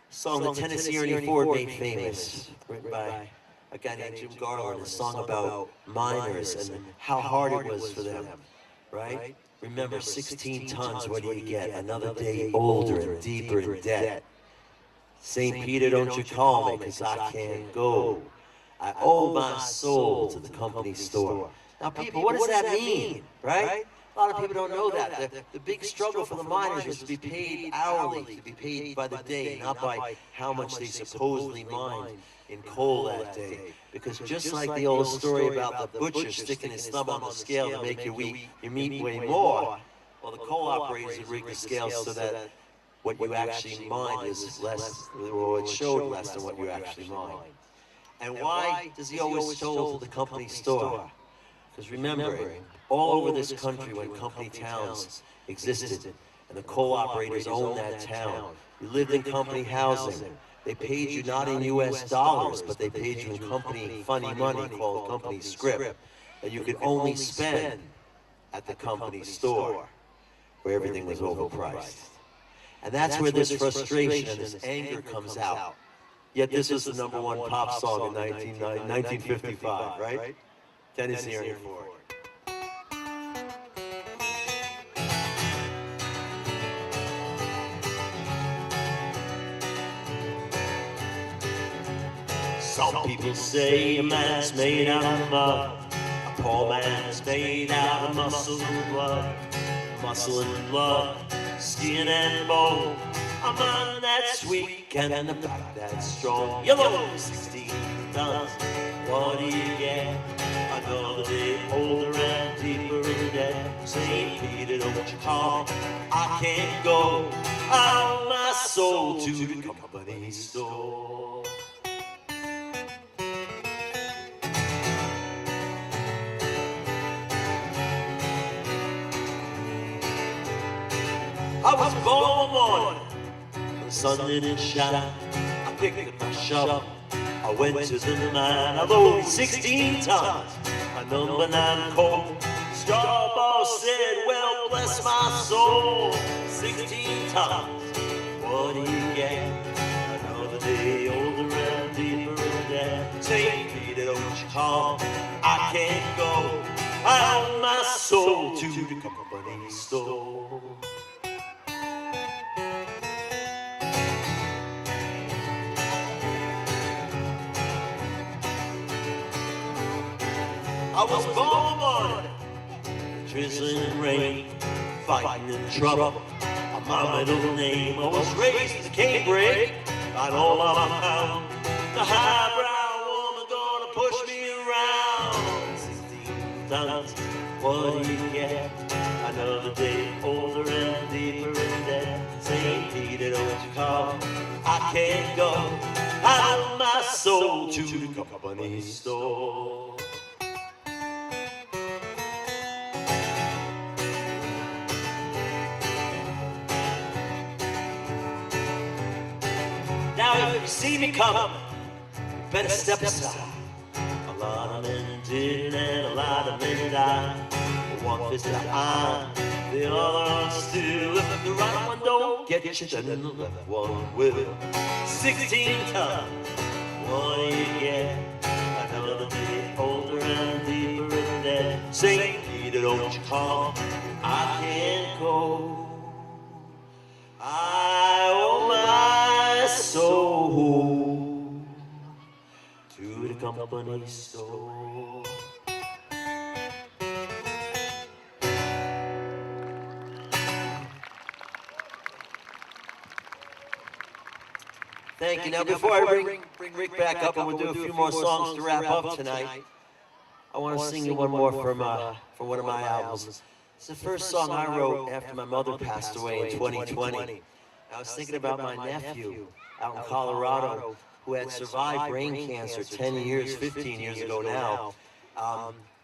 Song that Tennessee Ernie Ford made famous, written by a guy named Jim Garland, a song about miners and how hard it was for them, right? Remember, 16 tons, what do you get? Another day older and deeper in debt. St. Peter, don't you call me, 'cause I can't go. I owe my soul to the company store. Now, people, what does that mean, right? A lot of people don't know that. The big struggle for the miners was to be paid hourly, to be paid by the day, not by how much they supposedly mined in coal that day. Because just like the old story about the butcher sticking his thumb on the scale to make your meat weigh more, well, the coal operators would rig the scales so that what you actually mined is less, or it showed less than what you actually mined. And why does he always toll to the company store? Because remember, all over this country when company towns existed and the coal operators owned that town, you lived in company housing. They paid you not in US dollars, but they paid you in company funny money called company scrip that you could only spend at the company store where everything was overpriced. And that's where this frustration and this anger comes out. Yet this was the #1 pop song in 1955, right? Tennessee Ernie Ford. Some people say a man's made out of mud, a poor man's made out of muscle and blood. Muscle and blood, skin and bone, a mind that's weak and a back that's strong. Yellow, 16 tons, what do you get? Another day older and deeper in debt. St. Peter, don't you call, I can't go. I owe my soul to the company store. I was born one morning, the sun didn't shine. I picked up my shovel, I went to the mine. I loaded 16 tons, my number 9 coal. Straw boss said, well, bless my soul. 16 tons, what do you get? Another day older and deeper in debt. Take me to Ocean Hall, I can't go. I owe my soul to the company store. I was born drizzling rain, fighting in trouble. My middle name, I was raised as a canebrake. I know I'm found. The highbrow woman gonna push me around. 16 tons, what do you get? Another day older and deeper in debt. St. Peter, don't you call? I can't go. I owe my soul to the company store. Now if you see me coming, better step aside. A lot of men did and a lot of men died. One fist in the eye, the other still. If the right one don't get you, then the left one will. 16 tons, what do you get? Another day older and deeper in debt. St. Peter, don't you come, I can't go. I owe my soul to the company store. Thank you. Now, before I bring Rik back up and we'll do a few more songs to wrap up tonight, I want to sing you one more from one of my albums. It's the first song I wrote after my mother passed away in 2020. I was thinking about my nephew out in Colorado who had survived brain cancer 10 years, 15 years ago now.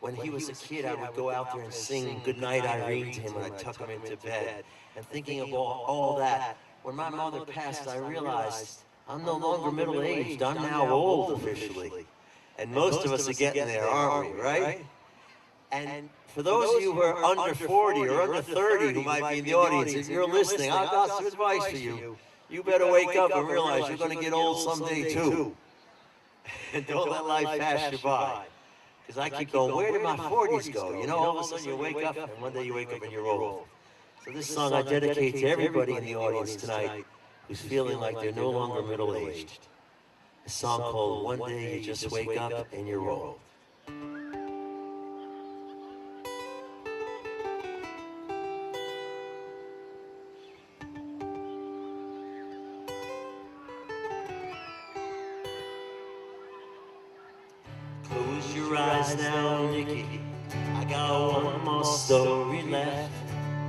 When he was a kid, I would go out there and sing Goodnight Irene to him when I'd tuck him into bed. And thinking of all that, when my mother passed, I realized I'm no longer middle-aged. I'm now old officially. And most of us are getting there, aren't we, right? And for those of you who are under 40 or under 30 who might be in the audience, if you're listening, I've got some advice for you. You better wake up and realize you're going to get old someday too. And don't let life pass you by. Because I keep going, where did my 40s go? You know, all of a sudden you wake up and one day you wake up and you're old. So this song I dedicate to everybody in the audience tonight who's feeling like they're no longer middle-aged. A song called One Day You Just Wake Up and You're Old. Close your eyes now, Nikki. I got one more story left.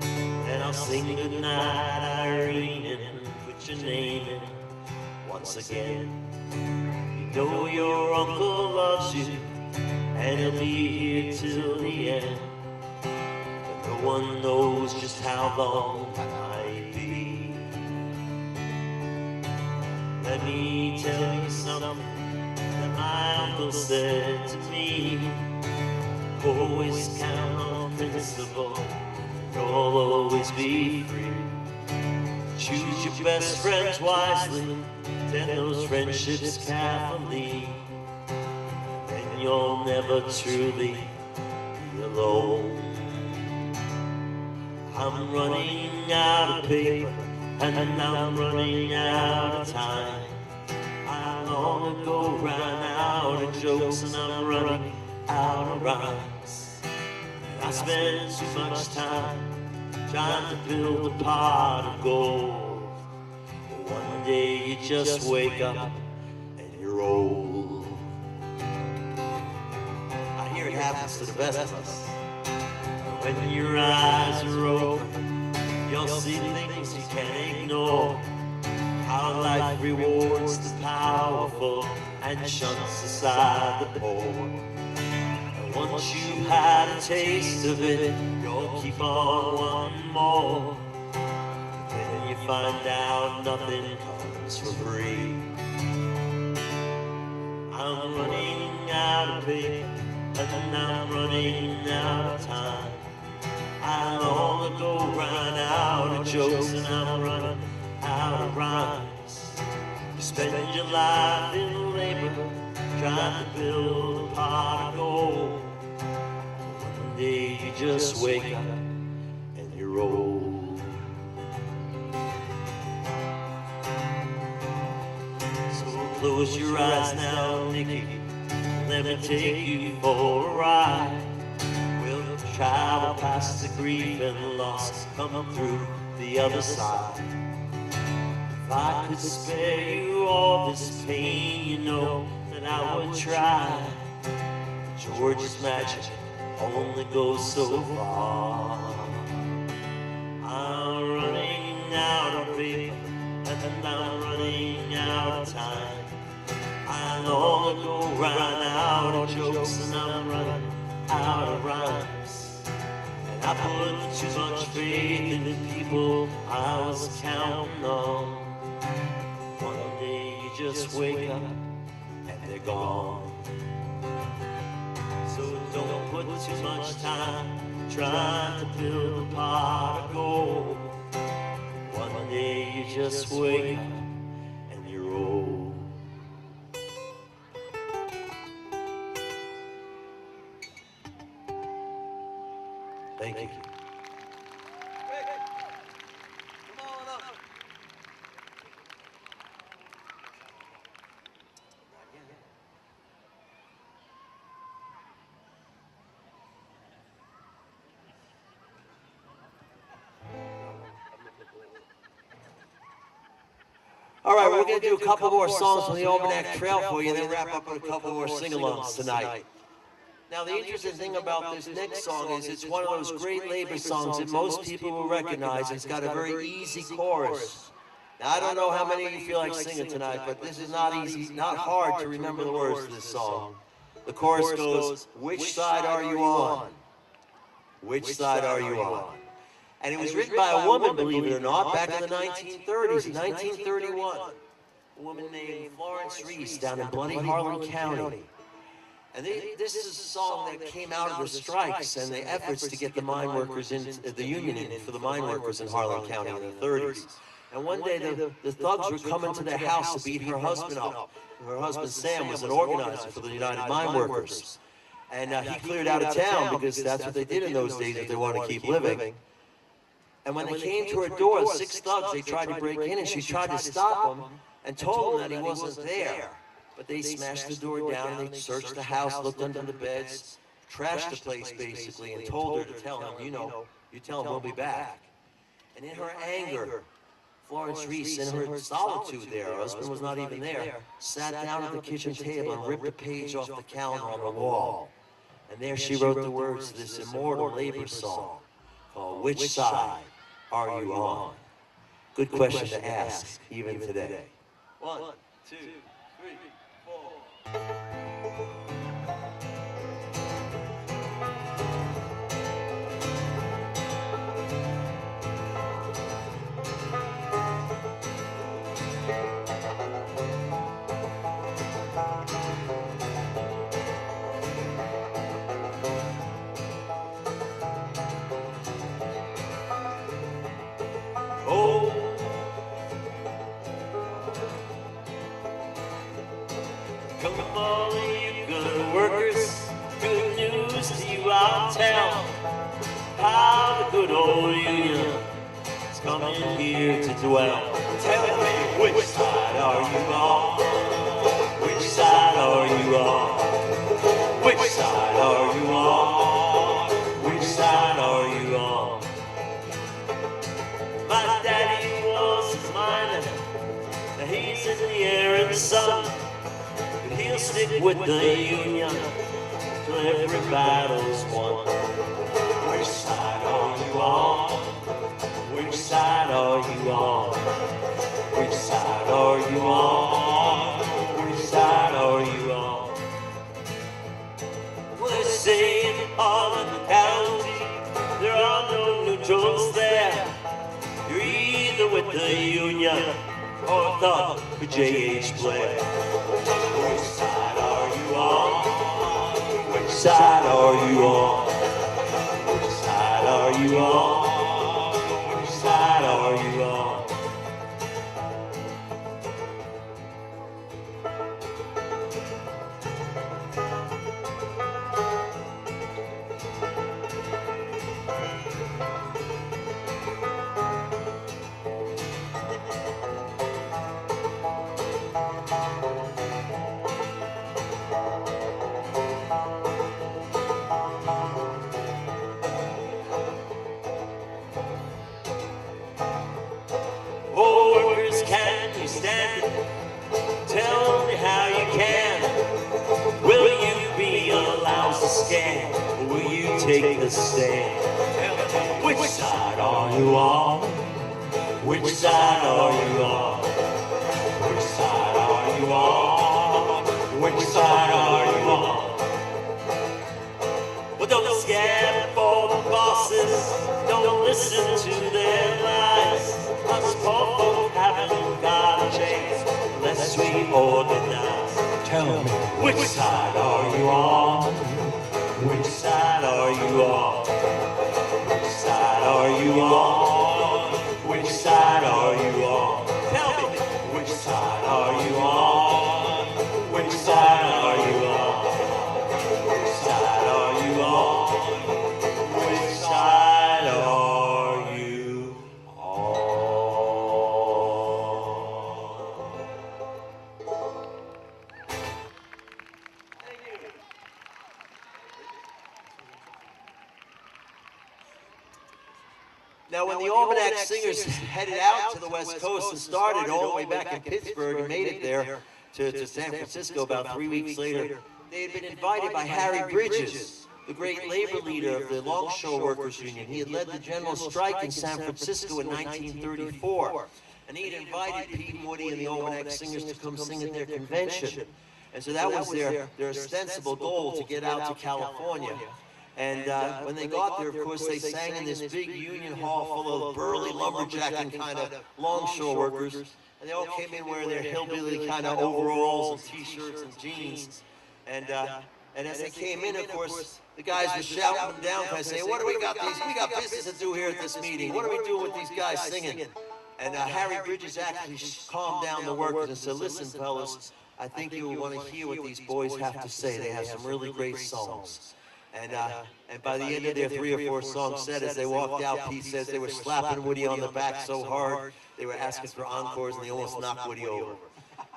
And I'll sing Goodnight Irene and put your name in once again. You know your uncle loves you and he'll be here till the end. But no one knows just how long that might be. Let me tell you something that my uncle said to me. Always count on principle, you'll always be free. Choose your best friends wisely, tend those friendships carefully, and you'll never truly be alone. I'm running out of paper, and I'm running out of time. I long ago ran out of jokes, and I'm running out of rhymes. I spend too much time trying to build a pot of gold. One day you just wake up and you're old. I hear it happens to the best of us. When your eyes are open, you'll see things you can't ignore. How life rewards the powerful and shuns aside the poor. Once you've had a taste of it, you'll keep on wanting more. find out nothing comes for free. I'm running out of paper, and I'm running out of time. I long ago ran out of jokes, and I'm running out of rhymes. You spend your life in labor, trying to build a pot of gold. One day you just wake up and you're old. So close your eyes now, Nicky, let me take you for a ride. We'll travel past the grief and loss, come through the other side. If I could spare you all this pain, you know that I would try. George's magic only goes so far. I'm running out of paper, and I'm running out of time. I long ago ran out of jokes, and I'm running out of rhymes. And I put too much faith in the people I was counting on. One day you just wake up and they're gone. So don't put too much time trying to build a pot of gold. One day you just wake up and you're old. Thank you. Come on up. All right, we're going to do a couple more songs from the Almanac Trail for you, and then wrap up with a couple more sing-alongs tonight. Now, the interesting thing about this next song is it's one of those great labor songs that most people will recognize. It's got a very easy chorus. Now, I don't know how many of you feel like singing tonight, but this is not easy, not hard to remember the words to this song. The chorus goes, "Which side are you on? Which side are you on?" And it was written by a woman, believe it or not, back in the 1930s, 1931. A woman named Florence Reese down in bloody Harlan County. And this is a song that came out of the strikes and the efforts to get the mine workers in, the union in for the mine workers in Harlan County in the 30s. And one day the thugs were coming to their house to beat her husband up. Her husband Sam was an organizer for the United Mine Workers. And he cleared out of town because that's what they did in those days if they wanted to keep living. And when they came to her door, 6 thugs, they tried to break in, and she tried to stop them and told them that he wasn't there. But they smashed the door down, and they searched the house, looked under the beds, trashed the place basically, and told her to tell him, you tell him we'll be back. And in her anger, Florence Reese, in her solitude there, her husband was not even there, sat down at the kitchen table and ripped a page off the calendar on the wall. And there she wrote the words to this immortal labor song called "Which Side Are You On?" Good question to ask, even today. 1, 2, 3, 4. Come all you good workers, good news to you I'll tell. How the good old union is coming here to dwell. Tell me, which side are you on? Which side are you on? Which side are you on? Which side are you on? My daddy was his miner, now he's in the air and the sun. He'll stick with the union till every battle's won. Which side are you on? Which side are you on? Which side are you on? Which side are you on? Well, they say in Harlan County there are no neutrals there. You're either with with the Union or the J.H. Blair. Which side are you on? Which side are you on? Which side are you on? Which side are you on? Will you take the stand? Which side are you on? Which side are you on? Which side are you on? Which side are you on? Well, don't scare for the bosses. Don't listen to their lies. Us poor folk haven't got a chance unless we organize. Tell me, which side are you on? Which side are you on? Which side are you on? Which side are you on? Tell me, which side are you on? Which side are you on? Which side are you on? Which side are you on? Now, when the Almanac Singers headed out to the West Coast and started all the way back in Pittsburgh and made it there to San Francisco about 3 weeks later, they had been invited by Harry Bridges, the great labor leader of the Longshore Workers Union. He had led the general strike in San Francisco in 1934, and he had invited Pete and Woody and the Almanac Singers to come sing at their convention. And so that was their ostensible goal, to get out to California. And when they got there, of course, they sang in this big union hall full of burly lumberjacking kind of longshore workers. And they all came in wearing their hillbilly kind of overalls and T-shirts and jeans. And as they came in, of course, the guys were shouting them down, kind of saying, "What do we got business to do here at this meeting? What are we doing with these guys singing?" And Harry Bridges actually calmed down the workers and said, "Listen, fellas, I think you will want to hear what these boys have to say. They have some really great songs." And by the end of their 3 or 4 song set, as they walked out, Pete says they were slapping Woody on the back so hard, they were asking for encores, and they almost knocked Woody over.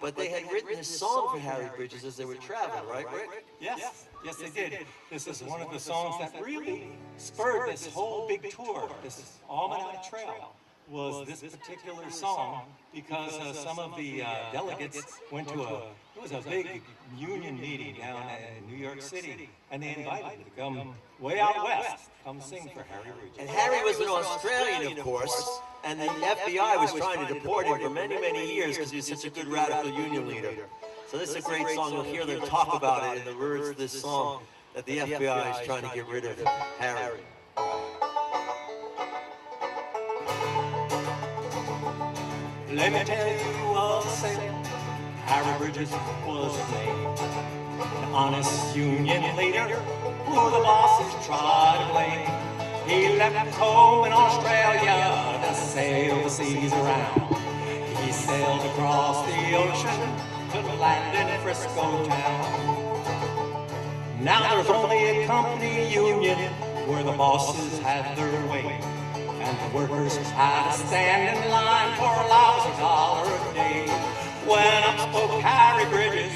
But they had written this song for Harry Bridges as they were traveling, right, Rick? Yes, yes they did. This is one of the songs that really spurred this whole big tour, this Almanac Trail. Was this particular song, because some of the delegates went to a big union meeting down in New York City, and they invited me to come way out west, come sing for Harry Bridges. And Harry was an Australian, of course, and the FBI was trying to deport him for many, many years because he was such a good radical union leader. So this is a great song. You'll hear them talk about it in the words of this song, that the FBI is trying to get rid of Harry. Let me tell you of Salem. Harry Bridges was his name. An honest union leader who the bosses tried to blame. He left home in Australia to sail the seas around. He sailed across the ocean to land in Frisco town. Now there's only a company union where the bosses had their way. And the workers had to stand in line for a lousy $1 a day. When up spoke Harry Bridges,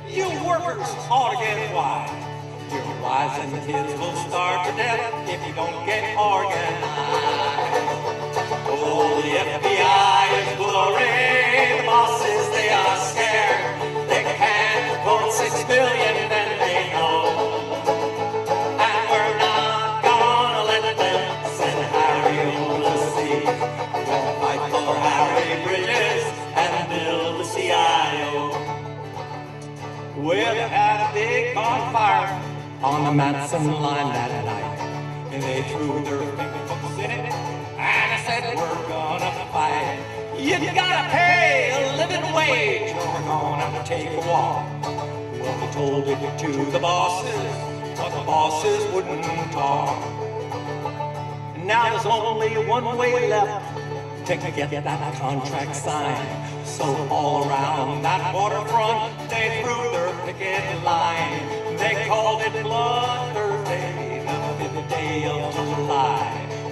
"You workers ought to get wise. Your wives and kids will starve to death if you don't get organized." Oh, the FBI is blurry, the bosses, they are scared. They can't afford $6 billion, then they know. And we're not gonna let them send Harry over the sea. We'll fight for Harry Bridges and build the CIO. Well, they had a big bonfire on the Manson line that night, and they threw their big books in it, and they said, "We're gonna fight." You gotta pay a living wage, or we're gonna take a walk. Well, we told it to the bosses, but the bosses wouldn't talk. And now there's only one way left to get that contract signed. So all around that waterfront, they threw their picket line. They called it Blood Thursday, the 5th day of July,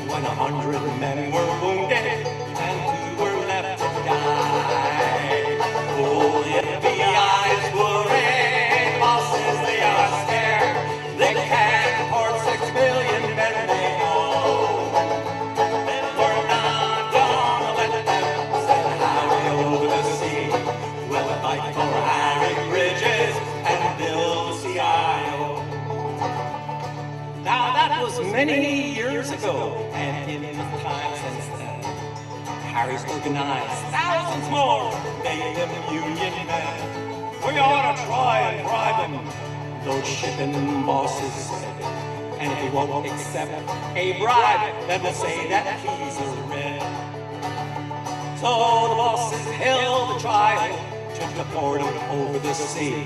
when 100 men were wounded and 2 were left to die. Oh, the FBI's worried, bosses, they are scared. They can't afford 6 million men, they know. We're not gonna let them send Harry over the sea. We'll fight for Harry Bridges and build the CIO. Now that was many years ago, and in the time since then, Harry's organized thousands more, made them union men. We ought to try and bribe them, those shipping bosses said. And if he won't accept a bribe, then they'll say that he's a red. So the bosses held the trial to deport him over the sea.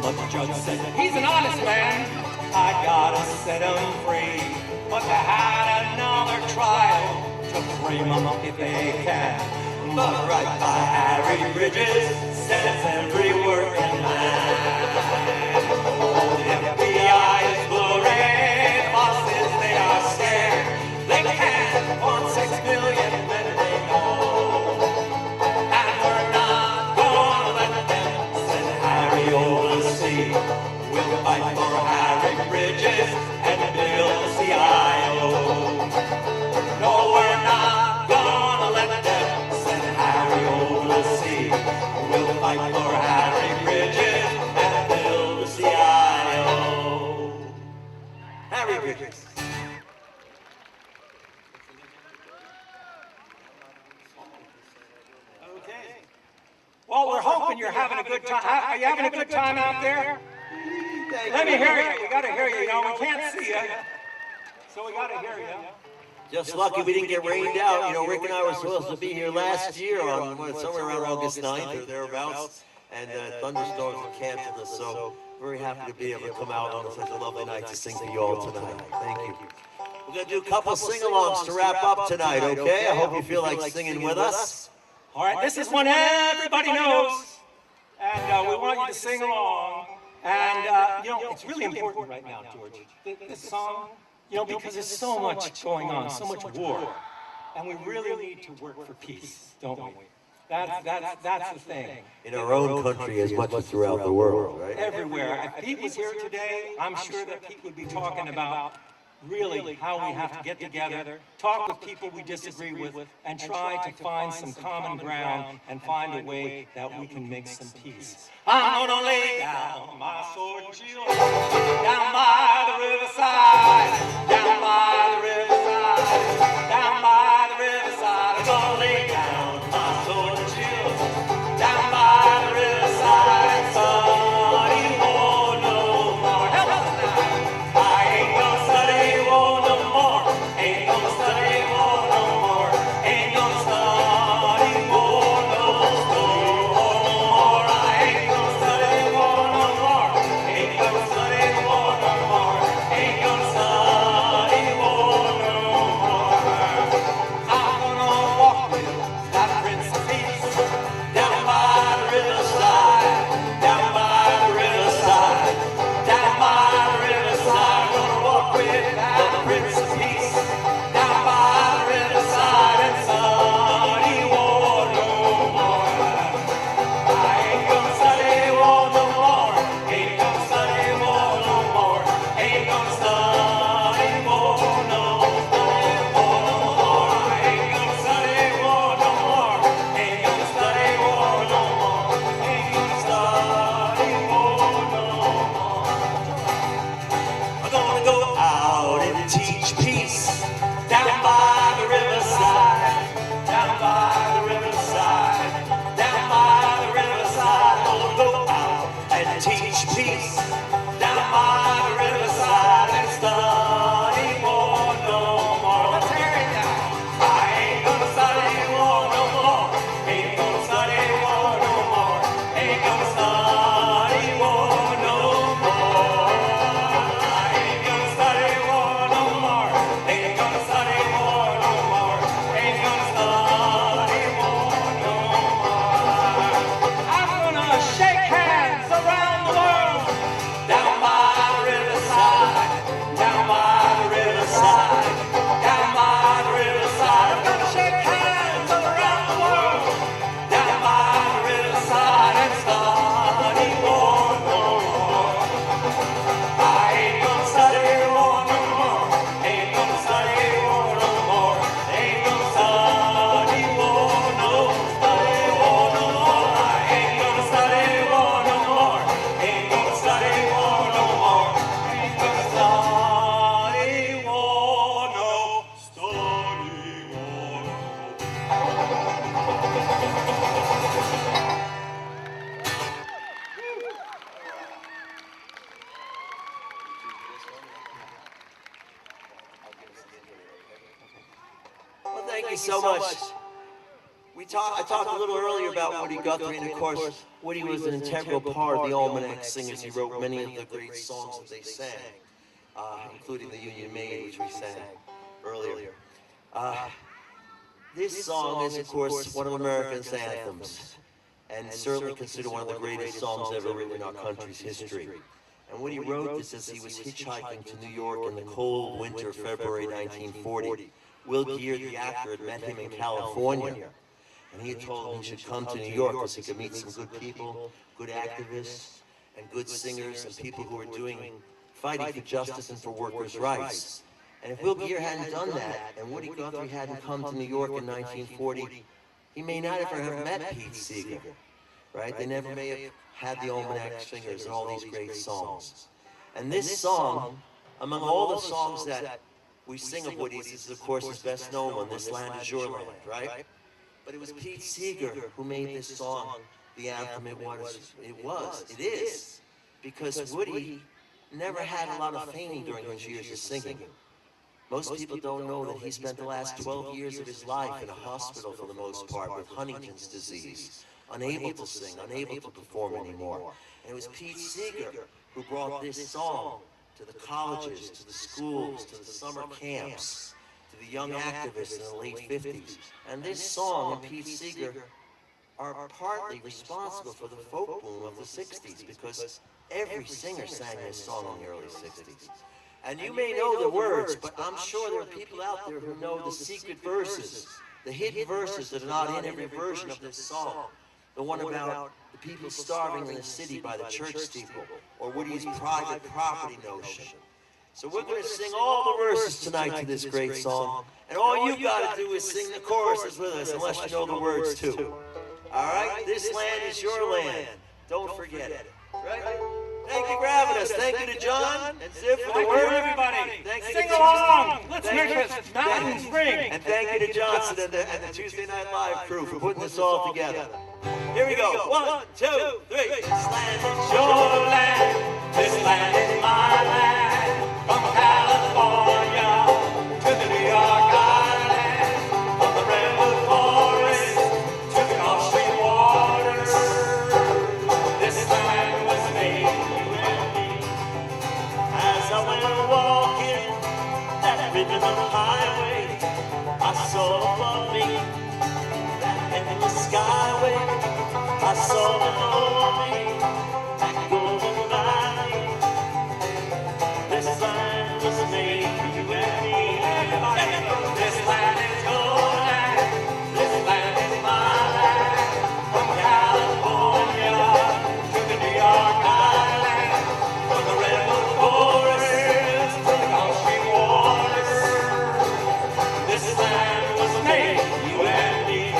But the judge said, he's an honest man, I gotta set him free. But they had another trial to frame him if they can. But right by Harry Bridges says every working man. Oh, the FBI is worried, bosses, they are scared. They can't afford 6 million men, they know. And we're not gonna let them send Harry over the sea. We'll fight for Harry Bridges and build the CIO. No, we're not gonna let them send Harry over the sea. We'll fight for Harry Bridges and build the CIO. Harry Bridges. Okay. Well, we're hoping you're having a good time. Are you having a good time out there? Let me hear you. We gotta hear you. You know, we can't see you, so we gotta hear you. Just lucky we didn't get rained out. You know, Rick and I were supposed to be here last year on somewhere around August 9th or thereabouts, and thunderstorms canceled us. So very happy to be able to come out on such a lovely night to sing for you all tonight. Thank you. We're gonna do a couple sing-alongs to wrap up tonight. Okay? I hope you feel like singing with us. All right, this is one everybody knows, and we want you to sing along. And, you know, it's really important right now, George, this song, you know, because there's so much going on, so much war. And we really need to work for peace, don't we? That's the thing. In our own country as much as throughout the world, right? Everywhere. If Pete was here today, I'm sure that Pete would be talking about really how we have to get together, talk with people we disagree with, and try to find some common ground and find a way that we can make some peace. I'm gonna lay down my sword and shield down by the riverside, down by the riverside, down by the riverside. I'm gonna lay down my sword and shield down by the riverside. Somebody won't know more. Help us now. I ain't gonna study war no more. Ain't gonna study war no more. Ain't gonna study war no more. I ain't gonna study war no more. Ain't gonna study war no more. you so much. I talked a little earlier about Woody Guthrie, and of course, Woody was an integral part of the Almanac Singers. He wrote many of the great songs that they sang, including the Union Maid, which we sang earlier. This song is, of course, one of America's anthems, and certainly considered one of the greatest songs ever written in our country's history. And Woody wrote this as he was hitchhiking to New York in the cold winter of February 1940. Will Geer, the actor, had met him in California, and he had told him he should come to New York because he could meet some good people, good activists, and good singers, and people who were fighting for justice and for workers' rights. And if Will Geer hadn't done that, and Woody Guthrie hadn't come to New York in 1940, he may not have met Pete Seeger, right? They never may have had the Almanac Singers and all these great songs. And this song, among all the songs that we sing of Woody's, this is of course his best known one, This Land Is Your Land, right? But it was Pete Seeger who made this song the anthem it is, because Woody never had a lot of fame during his years of singing. Most people don't know that he spent the last 12 years of his life in a hospital for the most part with Huntington's disease, unable to sing, unable to perform anymore. And it was Pete Seeger who brought this song to the colleges, to the schools, to the summer camps, to the young activists in the late 50s. And this song and Pete Seeger are partly responsible for the folk boom of the 60s, because every singer sang this song in the early 60s. And you may know the words, but I'm sure there are people out there who know the secret verses, the hidden verses that are not in every version of this song. The one about the people starving in the city by the church steeple, or Woody's private property notion. So we're going to sing all the verses tonight to this great song, and all you got to do is sing the choruses with us, unless you know the words too. All right? This land is your land. Don't forget it. Right? Thank you for having us. Thank you to John and Ziv for the word. Everybody. Thank you Sing to along. Let's make this mountain spring. And thank you to Johnson and the Tuesday Night Live crew for putting this all together. Here we go. 1, 2, 3. This land is Your land, this land is my land. From California to the New York Island, from the redwood forest to the Gulf Stream waters. This land was made you and me. As I went walking that rhythm of highway, I saw above me that endless skyway. I saw below me that golden valley. This land was made for you and me. This land is your land. This land is my land. From California to the New York Island, from the redwood forest to the Gulf Stream waters. This land was made for you and me.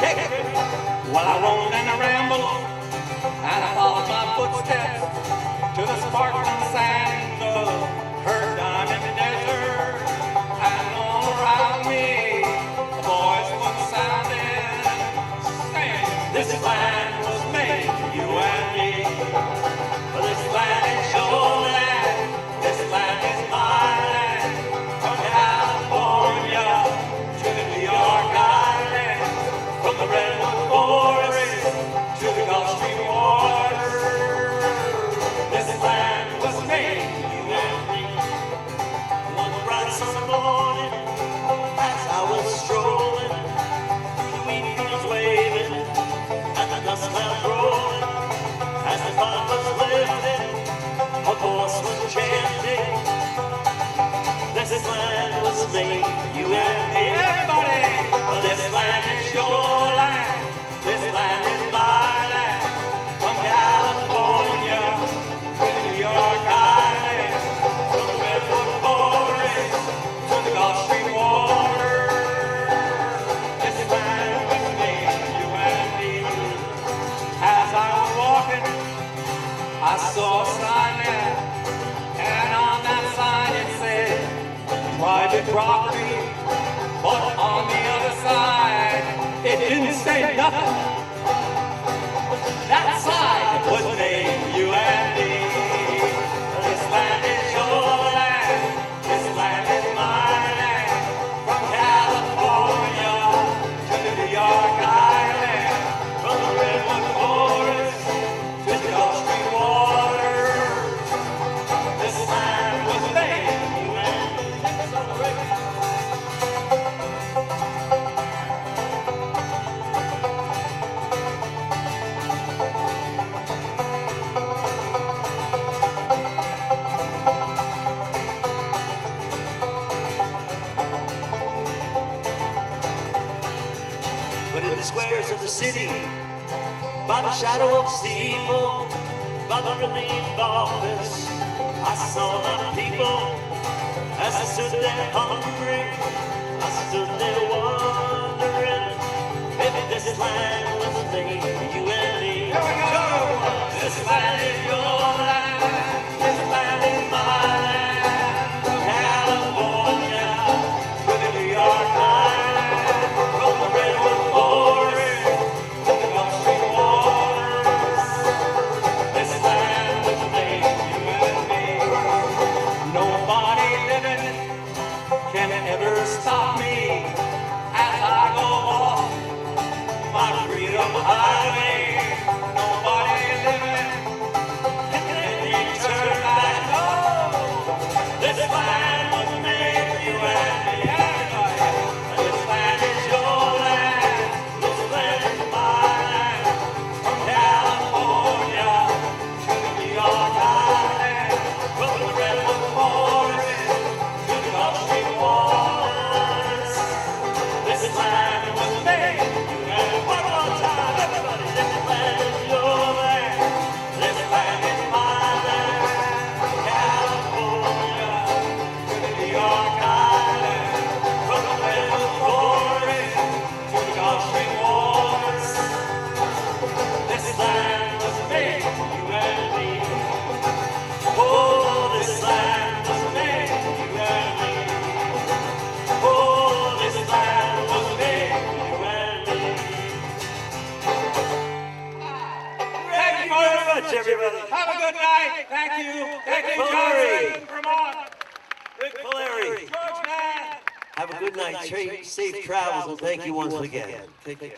Well, I roamed and I rambled, and I followed my footsteps to the sparkling sands of her diamond desert. And all around me, a voice was sounding, saying, this land was made for you and me. Well, this land is your land, this land is my land. From California to the New York Island, from the redwood forest to the Gulf Stream waters. This land was made for you and me. One bright summer morning, as I was strolling through the wheat fields waving, and the dust cloud rolling, as the fog was lifting, a voice was chanting, this land was made for you and me. Everybody! This land is your land, this land is my land. From California to the New York Island, from the redwood forest to the Gulf Stream waters. This land was made for you and me. As I was walking, I saw a sign there, and on that sign it said, private property. But on the other side, it didn't say nothing. That side was made for you and me. This land is your land. This land is my land. From California outskirts of the city, by the shadow of steeple, by the relief office, I saw my people as I stood there hungry. I stood there wondering if this land was made for you and me. Here we go! This land is your land, this land is my land, from California to the New York line, from the redwood forest to the Gulf Stream waters. This land was made for you and me. Nobody living can ever stop me as I go off my freedom highway. Nobody living can return back. No, This land was made for you and me. This land is your land. This land is my land. From California to the New York Island, from the redwood forest to the Gulf Stream waters. This land was made for you and me. One more time, everybody. This land is your land. This land is my land. From California to the New York Island, from the redwood forest to the Gulf Stream waters. This land was made for you and me. Oh, this land was made for you and me. Oh, this land was made for you and me. Thank you very much, everybody. have a good night. Thank you. Thank you, Palieri. Johnson, Vermont. Rik Palieri. George Mann. Have a good night. Safe travels, and thank you once again. Take care.